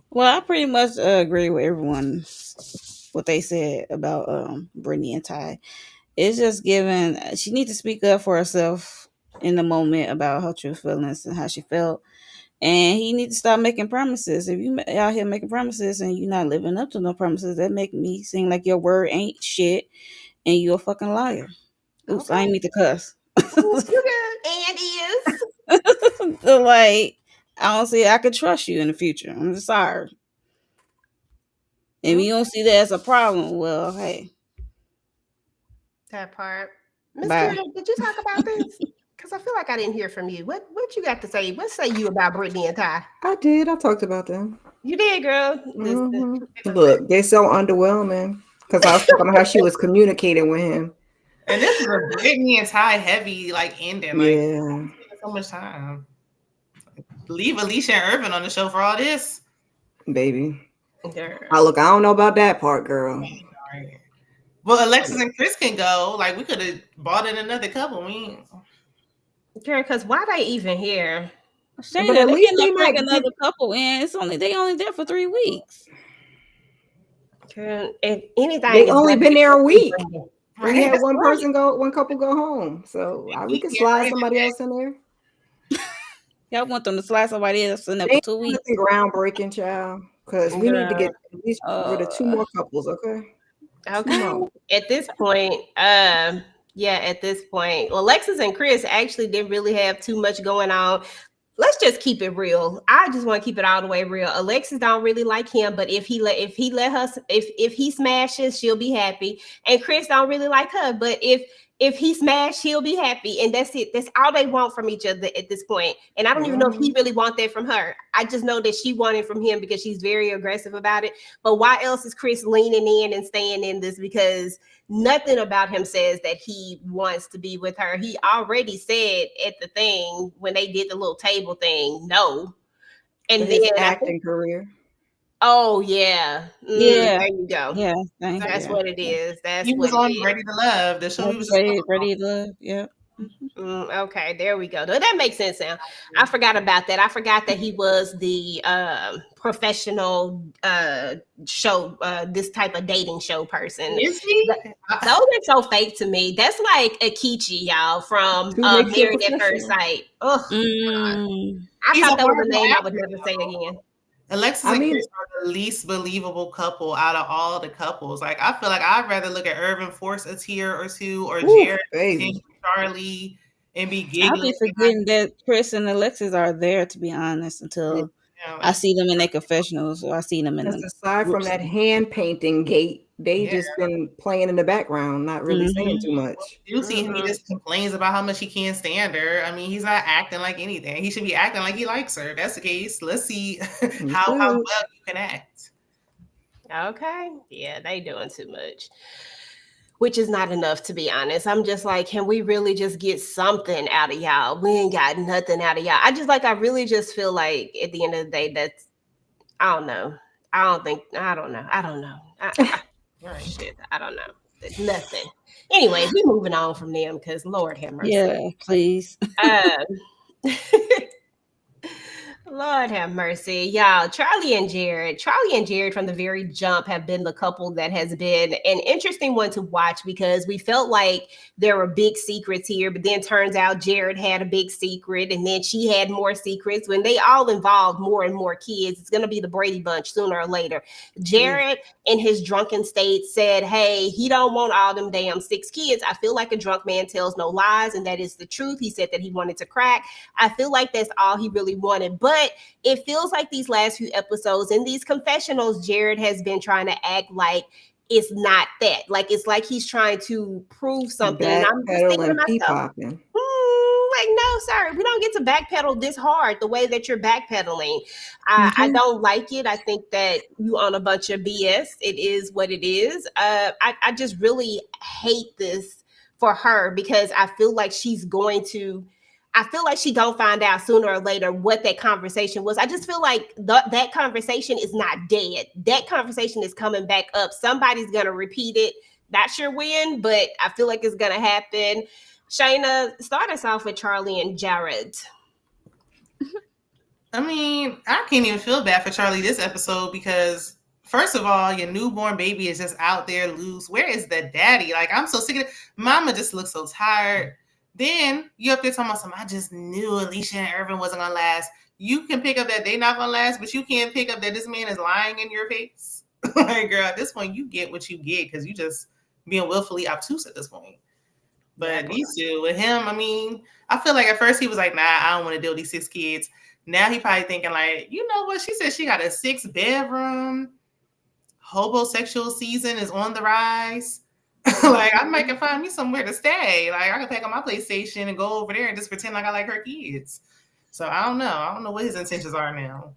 Well, I pretty much agree with everyone what they said about Brittany and Ty. It's just given she needs to speak up for herself in the moment about her true feelings and how she felt. And he needs to stop making promises. If you out here making promises and you're not living up to no promises, that make me seem like your word ain't shit and you're a fucking liar. Oops, I okay. ain't need to cuss. You good. And is. Like, I don't see I could trust you in the future. I'm just sorry. If Okay. you don't see that as a problem, well, hey, That part. Miss bye. Kira, did you talk about this? Because I feel like I didn't hear from you. What you got to say? What say you about Brittany and Ty? I did. I talked about them. You did, girl. Look, they're so underwhelming because I was talking about how she was communicating with him. And this is a Britney and Ty heavy like ending. Like, Yeah, so much time. Leave Alicia and Irvin on the show for all this. baby. Girl. Look, I don't know about that part, girl. Right. Well, Alexis and Chris can go. Like, we could have bought in another couple. Girl, because why they even here? Saying But that at they least cannot they bring might another couple in. They only there for 3 weeks. Girl, if anything they is only better been than there a what week. we bring. We Right. had That's one couple go home, so we keep could getting slide right somebody in else in there. Y'all want them to slide somebody else in there They for ain't 2 weeks. nothing groundbreaking, child. Because we need to Girl. get at least rid of 2 Uh, more couples, okay? 2 Okay. more. At this point, yeah, at this point, Alexis and Chris actually didn't really have too much going on. Let's just keep it real. I just want to keep it all the way real. Alexis don't really like him, but if he let her if he smashes, she'll be happy. And Chris don't really like her, but if he smash, he'll be happy. And that's it. That's all they want from each other at this point. And I don't even know if he really want that from her. I just know that she wanted from him because she's very aggressive about it. But why else is Chris leaning in and staying in this? Because nothing about him says that he wants to be with her. He already said at the thing when they did the little table thing, no. For And his then I think, acting career. oh yeah, yeah, there you go. yeah. Thank That's you. what it is. That's He what was it on is. Ready to Love, the show he was just Ready to love. Yeah. Okay, there we go. That makes sense now. I forgot about that. I forgot that he was the professional show, this type of dating show person. Is he? Those are so fake to me. That's like Akichi, y'all, from Who makes you a Married at First professional? Sight. Ugh, Mm. I He's a thought that was a horrible name I would actor, never say though. again. Alexis I and mean, Chris are the least believable couple out of all the couples. Like, I feel like I'd rather look at Irvin Force a tier or two, or ooh, Jared baby. Charlie, and be I'll giggling be forgetting that Chris and Alexis are there, to be honest, until I like, see them in their confessionals or I see them in Because the aside from groups. that hand painting gate, they yeah. just been playing in the background, not really saying too much. You see him, he Mhm. just complains about how much he can't stand her. I mean, he's not acting like anything. He should be acting like he likes her. That's the case. Let's see how well you can act. Okay, yeah, they doing too much, which is not enough, to be honest. I'm just like, can we really just get something out of y'all? We ain't got nothing out of y'all. I really just feel like at the end of the day, that's, I don't know. I don't think, I don't know. I don't know. Right. Shit, I don't know. Nothing. Anyway, we moving on from them because Lord have mercy. Yeah, please. Um, Lord have mercy. Y'all, Charlie and Jared from the very jump have been the couple that has been an interesting one to watch because we felt like there were big secrets here, but then turns out Jared had a big secret and then she had more secrets. When they all involve more and more kids, it's going to be the Brady Bunch sooner or later. Jared, in his drunken state, said, hey, he don't want all them damn 6 kids. I feel like a drunk man tells no lies, and that is the truth. He said that he wanted to crack. I feel like that's all he really wanted. But it feels like these last few episodes in these confessionals, Jared has been trying to act like it's not that. Like it's like he's trying to prove something. And I'm just Backpedal thinking to and pee myself, popping. like, no, sir, we don't get to backpedal this hard the way that you're backpedaling. I don't like it. I think that you on a bunch of BS. It is what it is. I just really hate this for her because I feel like she's going to I feel like she don't find out sooner or later what that conversation was. I just feel like that conversation is not dead. That conversation is coming back up. Somebody's gonna repeat it. Not sure when, but I feel like it's gonna happen. Shayna, start us off with Charlie and Jared. I mean, I can't even feel bad for Charlie this episode because, first of all, your newborn baby is just out there loose. Where is the daddy? Like, I'm so sick of it. Mama just looks so tired. Then you up there talking about something. I just knew Alicia and Irvin wasn't gonna last. You can pick up that they not gonna last, but you can't pick up that this man is lying in your face. Like, girl, at this point, you get what you get because you just being willfully obtuse at this point. But these two, with him, I mean, I feel like at first he was like, nah, I don't want to deal with these 6 kids. Now he probably thinking like, you know what? She said she got a 6-bedroom. Homosexual season is on the rise. Like, I might can find me somewhere to stay. Like, I can pack up my PlayStation and go over there and just pretend like I like her kids. So I don't know. I don't know what his intentions are now.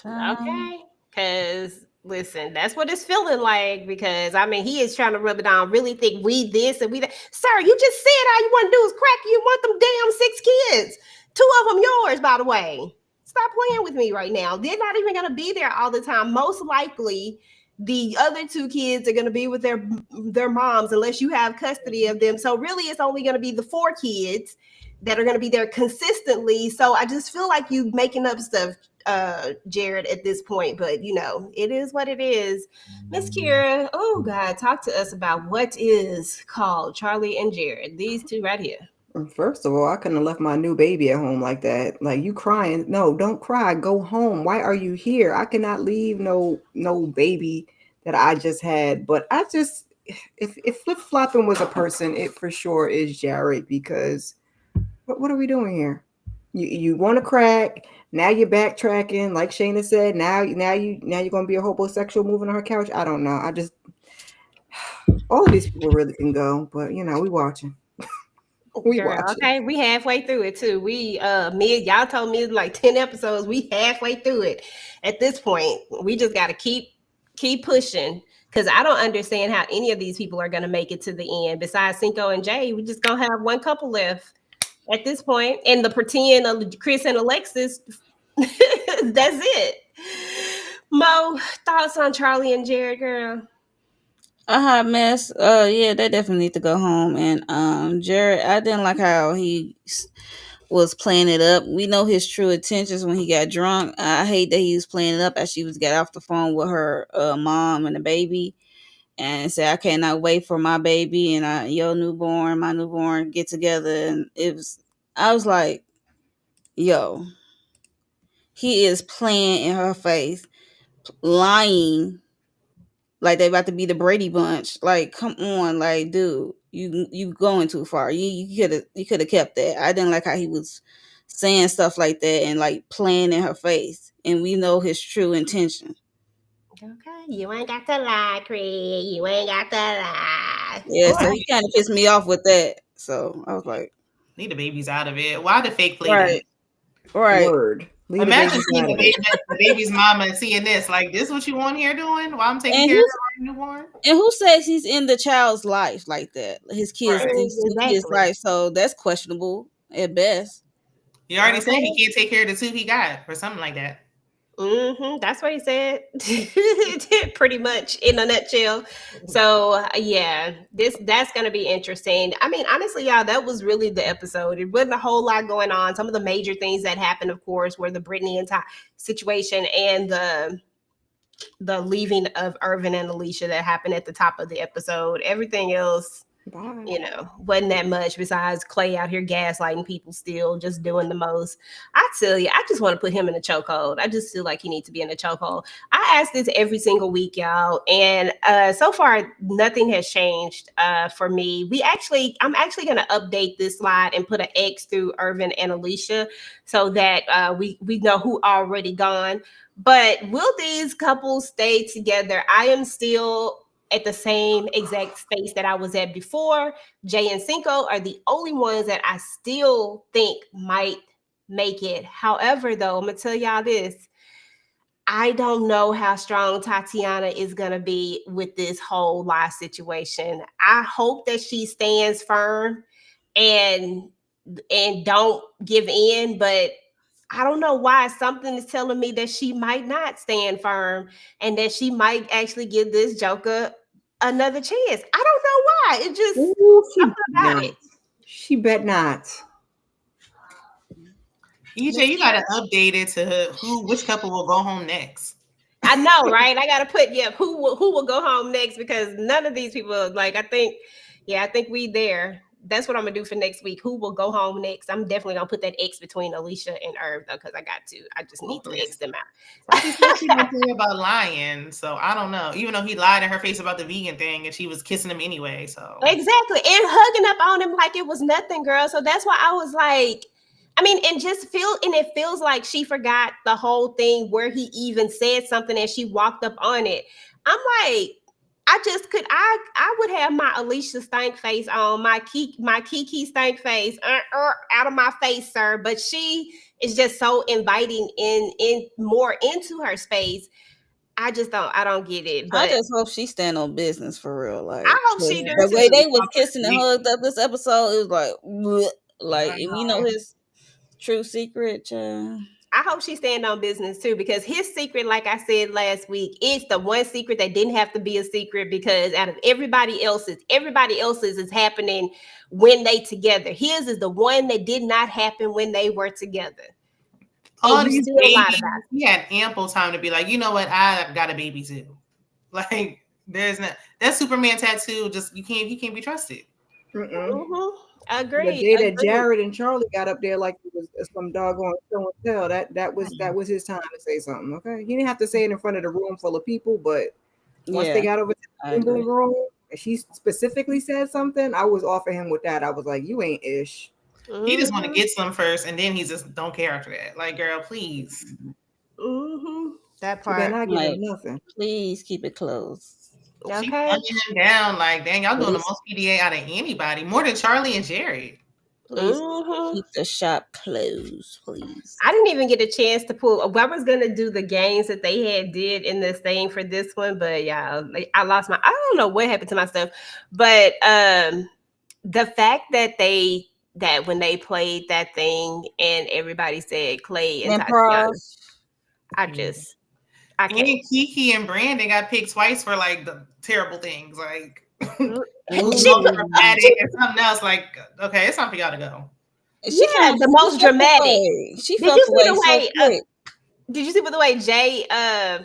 Okay. Because listen, that's what it's feeling like. Because I mean, he is trying to rub it on. Really think we this and we that. Sir, you just said all you want to do is crack. You want them damn 6 kids. 2 of them yours, by the way. Stop playing with me right now. They're not even going to be there all the time. Most likely, the other 2 kids are going to be with their moms unless you have custody of them. So really, it's only going to be the 4 kids that are going to be there consistently. So I just feel like you making up stuff, Jared, at this point. But you know, it is what it is. Miss Kira, oh God, talk to us about what is called Charlie and Jared. These 2 right here. First of all, I couldn't have left my new baby at home like that. Like, you crying? No, don't cry. Go home. Why are you here? I cannot leave no baby that I just had. But I just, if flip flopping was a person, it for sure is Jared, because what are we doing here? You want to crack? Now you're backtracking, like Shayna said. Now you're gonna be a homosexual moving on her couch. I don't know. I just, all of these people really can go, but you know, we watching. We Girl, watching. okay, we halfway through it too. We y'all told me like 10 episodes. We halfway through it. At this point, we just got to keep pushing, because I don't understand how any of these people are going to make it to the end. Besides Cinco and Jay, we just gonna have one couple left at this point, and the pretend of Chris and Alexis. That's it. Mo, thoughts on Charlie and Jared, girl? A hot mess. Yeah, they definitely need to go home. And Jared, I didn't like how he was playing it up. We know his true intentions when he got drunk. I hate that he was playing it up as she was got off the phone with her mom and the baby, and said, "I cannot wait for my baby and my newborn get together." And I was like, "Yo, he is playing in her face, lying." Like they about to be the Brady Bunch. Like, come on, like, dude, you going too far. You could have kept that. I didn't like how he was saying stuff like that and like playing in her face. And we know his true intention. Okay, you ain't got to lie, Craig. You ain't got to lie. Yeah, so he kind of pissed me off with that. So I was like, Leave the babies out of it. Why the fake play right, that? right. Word. Leave the Imagine babies seeing out of the, it. baby's mama and seeing this. Like, this what you on here doing while I'm taking And care of her newborn? who says he's in the child's life like that? His kids, these two kids' Exactly. life. So that's questionable at best. He already said Okay. he can't take care of the 2 he got or something like that. That's what he said. Pretty much in a nutshell. So yeah, that's gonna be interesting. I mean, honestly, y'all, that was really the episode. It wasn't a whole lot going on. Some of the major things that happened, of course, were the Brittany and Ty situation and the leaving of Irvin and Alicia that happened at the top of the episode. Everything else, Bye. you know, wasn't that much besides Clay out here gaslighting people still, just doing the most. I tell you, I just want to put him in a chokehold. I just feel like he needs to be in a chokehold. I ask this every single week, y'all, and so far nothing has changed for me. I'm actually going to update this slide and put an X through Irvin and Alicia so that we know who already gone. But will these couples stay together? I am still at the same exact space that I was at before. Jay and Cinco are the only ones that I still think might make it. However, though, I'm gonna tell y'all this. I don't know how strong Tatiana is gonna be with this whole lie situation. I hope that she stands firm and and don't give in, but I don't know why something is telling me that she might not stand firm and that she might actually give this Joker another chance. I don't know why. It just Ooh, she something bet about not. it. She bet not. EJ, you gotta update it to which couple will go home next. I know, right? I gotta put who will go home next because none of these people like I think we there. That's what I'm gonna do for next week. Who will go home next? I'm definitely gonna put that X between Alicia and Irv though, because I got to. I just need to Hopefully X them out. Rocky said she didn't play about lying, so I don't know. Even though he lied in her face about the vegan thing, and she was kissing him anyway. So Exactly. And hugging up on him like it was nothing, girl. So that's why I was like, I mean, and it feels like she forgot the whole thing where he even said something and she walked up on it. I'm like, I would have my Alicia stank face on, my Kiki stank face, out of my face, sir. But she is just so inviting in more into her space. I don't get it. I But just hope she stand on business for real. Like I hope 'cause she do the way too. they was kissing and hugged up this episode, it was like, bleh. Like, and we know his true secret. I hope she stand on business too, because his secret, like I said last week, is the one secret that didn't have to be a secret because out of everybody else's is happening when they together. His is the one that did not happen when they were together. And all you these still lied babies, about it. he had ample time to be like, you know what, I've got a baby too. Like, there's not that Superman tattoo. Just he can't be trusted. Mm-mm. The Agreed. day that Agreed. Jared and Charlie got up there like it was some doggone show and tell, that was his time to say something. Okay, he didn't have to say it in front of the room full of people, but once they Yeah, got over to I the boom agree. boom room, and she specifically said something, I was off of him with that. I was like, "You ain't ish." He just want to Mm-hmm. get some first, and then he just don't care after that. Like, girl, please. Mm-hmm. That She better part. not give him Like, nothing. please keep it closed. She Okay. punching him down. Like, dang, y'all doing the Please, most PDA out of anybody, more than Charlie and Jared. please Mm-hmm. keep the shop closed, please. I didn't even get a chance to pull. I was gonna do the games that they had did in this thing for this one, but yeah, I lost my. I don't know what happened to my stuff, but the fact that that when they played that thing and everybody said Clay and Tatiana, Improv. I Yeah. just I And can't. Kiki and Brandon got picked twice for like the terrible things, like Mm. the She most put dramatic she and something else. Like, okay, it's time for y'all to go. She yeah kind of the she most felt the dramatic. way. She Did felt you the see way the so way? quick. Did you see the way Jay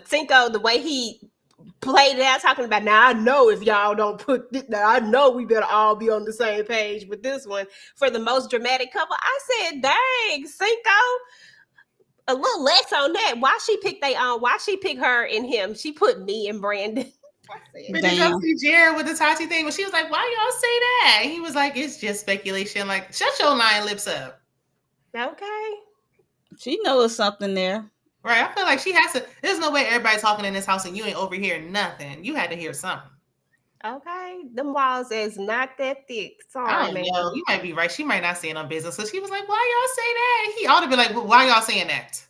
Cinco the way he played it out talking about now I know if y'all don't put this now I know we better all be on the same page with this one for the most dramatic couple. I said, dang, Cinco, a little less on that. Why she pick her and him? She put me and Brandon. I said, But did y'all Damn. see Jared with the Tati thing? When she was like, "Why y'all say that?" And he was like, "It's just speculation." Like, shut your lying lips up. okay. She knows something there. Right? I feel like she has to. There's no way everybody talking in this house and you ain't overhearing nothing. You had to hear something. Okay. Them walls is not that thick. I Sorry, don't man. know. You might be right. She might not stand on business. So she was like, "Why y'all say that?" He ought to be like, well, "Why y'all saying that?"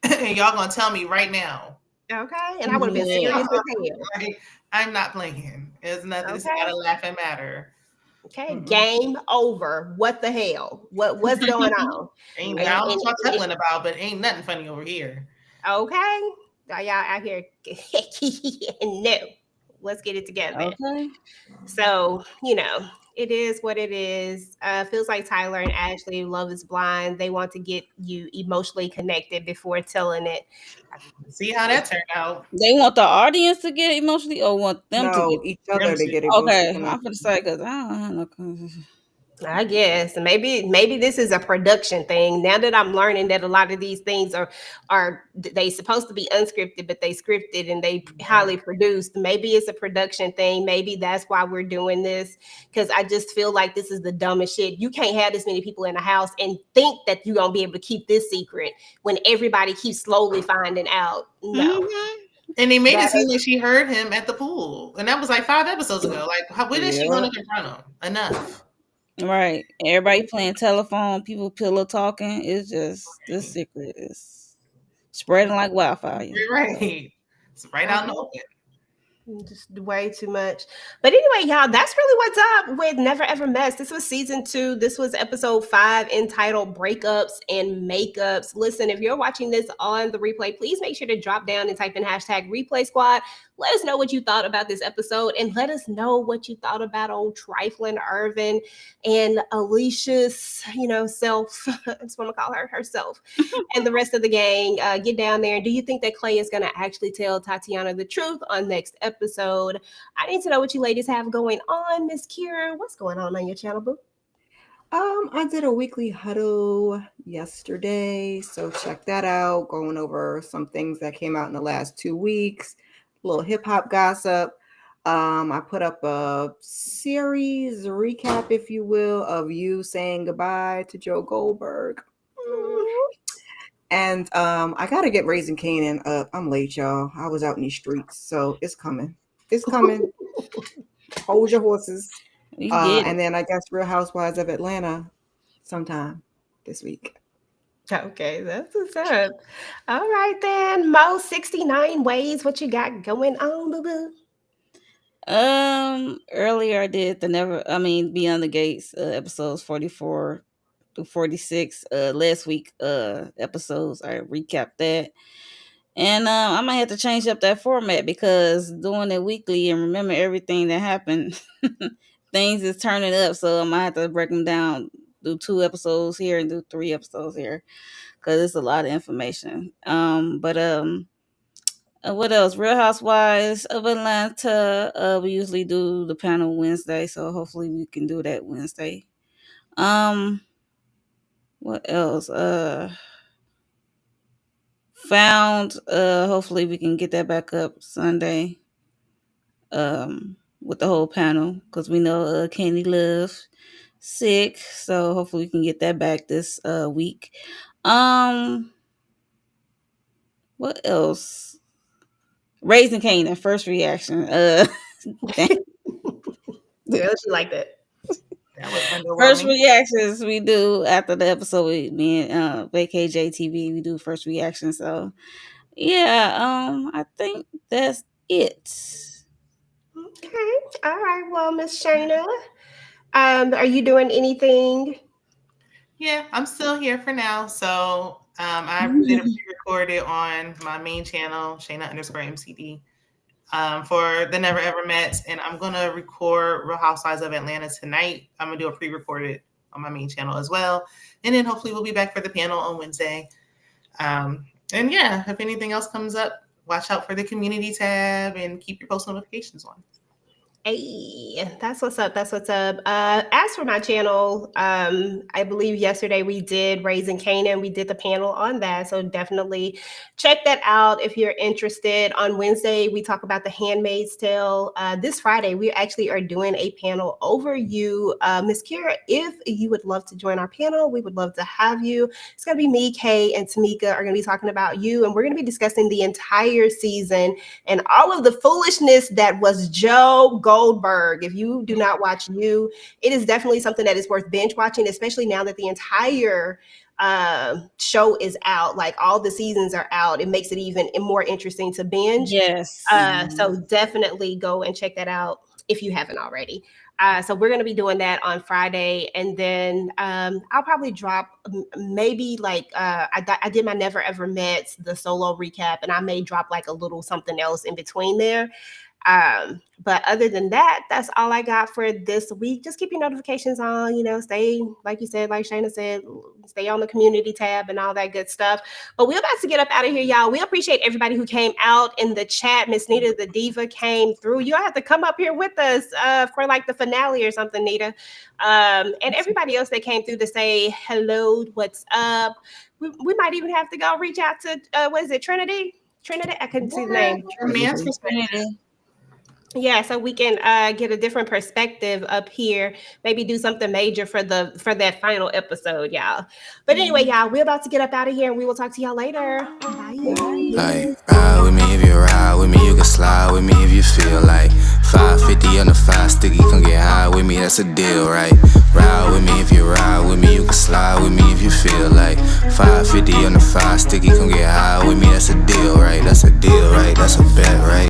And y'all gonna tell me right now. Okay. And I would have been Yeah. serious as hell. Like, I'm not playing. It's nothing. It's Okay. not a laughing matter. Okay, Mm-mm. game over. What the hell? What's going on? Ain't And, I don't know and what y'all it, chuckling about, but ain't nothing funny over here. okay, y'all out here? No, let's get it together. Okay. So it is what it is. Feels like Tyler and Ashley, Love is Blind. They want to get you emotionally connected before telling it. See how that turned out. They want the audience to get emotionally or want them to No, get. each Them other to two. get emotionally Okay. I'm connected. gonna say because I don't have no conversation. I guess maybe this is a production thing. Now that I'm learning that a lot of these things are they supposed to be unscripted, but they scripted and they highly produced. Maybe it's a production thing. Maybe that's why we're doing this because I just feel like this is the dumbest shit. You can't have this many people in a house and think that you're gonna be able to keep this secret when everybody keeps slowly finding out. No, Mm-hmm. And they made it that seem like she heard him at the pool, and that was like 5 episodes ago. Like, when is she going Yeah. to confront him? Enough. Right. Everybody playing telephone, people pillow talking. It's just this secret is spreading like wildfire. You're right. It's right out in the open. Just way too much. But anyway, y'all, that's really what's up with Never Ever Mess. This was season 2. This was episode 5 entitled Breakups and Makeups. Listen, if you're watching this on the replay, please make sure to drop down and type in hashtag replay squad. Let us know what you thought about this episode and let us know what you thought about old trifling Irvin and Alicia's, self. That's what I'm gonna call her, herself, and the rest of the gang. Get down there. Do you think that Clay is gonna actually tell Tatiana the truth on next episode? I need to know what you ladies have going on. Miss Kira, what's going on your channel, boo? I did a weekly huddle yesterday, so check that out. Going over some things that came out in the last 2 weeks, a little hip hop gossip. I put up a series recap, if you will, of you saying goodbye to Joe Goldberg. And I gotta get Raising Canaan up. I'm late, y'all. I was out in these streets, so it's coming. It's coming. Hold your horses. And then I guess Real Housewives of Atlanta sometime this week. Okay, that's what's up. All right then, Mo 69 ways. What you got going on, boo boo? Earlier I did Beyond the Gates episodes 44 through 46. Last week episodes I recapped that. And I might have to change up that format because doing it weekly and remember everything that happened, things is turning up. So I might have to break them down, do 2 episodes here and do 3 episodes here because it's a lot of information. What else? Real Housewives of Atlanta. We usually do the panel Wednesday, so hopefully we can do that Wednesday. What else? Found. Hopefully we can get that back up Sunday. With the whole panel, because we know Candy Love sick, so hopefully we can get that back this week. What else? Raising Canaan, first reaction. Girl, she like that. That was underwhelming. First reactions we do after the episode with me and Vacay JTV. We do first reaction. So yeah, I think that's it. Okay. All right. Well, Miss Shayna, are you doing anything? Yeah, I'm still here for now. So I did a pre-recorded on my main channel, Shayna_MCD, for the Never Ever Met, and I'm gonna record Real Housewives of Atlanta tonight. I'm gonna do a pre-recorded on my main channel as well, and then hopefully we'll be back for the panel on Wednesday. And yeah, if anything else comes up, watch out for the community tab and keep your post notifications on. Hey, that's what's up. That's what's up. As for my channel, I believe yesterday we did Raising Canaan. We did the panel on that. So definitely check that out if you're interested. On Wednesday, we talk about The Handmaid's Tale. This Friday, we actually are doing a panel over you. Miss Kira, if you would love to join our panel, we would love to have you. It's going to be me, Kay, and Tamika are going to be talking about you. And we're going to be discussing the entire season and all of the foolishness that was Joe Goldberg. If you do not watch You, it is definitely something that is worth binge watching, especially now that the entire show is out. Like all the seasons are out. It makes it even more interesting to binge. Yes. So definitely go and check that out if you haven't already. So we're going to be doing that on Friday. And then I'll probably drop maybe like I did my Never Ever Met, the solo recap, and I may drop like a little something else in between there. But other than that, that's all I got for this week. Just keep your notifications on, stay, like you said, like Shayna said, stay on the community tab and all that good stuff. But we're about to get up out of here, y'all. We appreciate everybody who came out in the chat. Miss Nita the Diva came through. You'll have to come up here with us for like the finale or something, Nita. And everybody else that came through to say hello, what's up. We might even have to go reach out to, what is it, Trinity? I couldn't see the name. Trinity. Yeah, so we can get a different perspective up here. Maybe do something major for that final episode, y'all. But anyway, y'all, we're about to get up out of here, and we will talk to y'all later. Bye. Like, ride with me if you ride with me, you can slide with me if you feel like 550 on the 5 sticky, come get high with me, that's a deal, right? Ride with me if you ride with me, you can slide with me if you feel like 550 on the 5 sticky, come get high with me, that's a deal, right? That's a deal, right? That's a bet, right?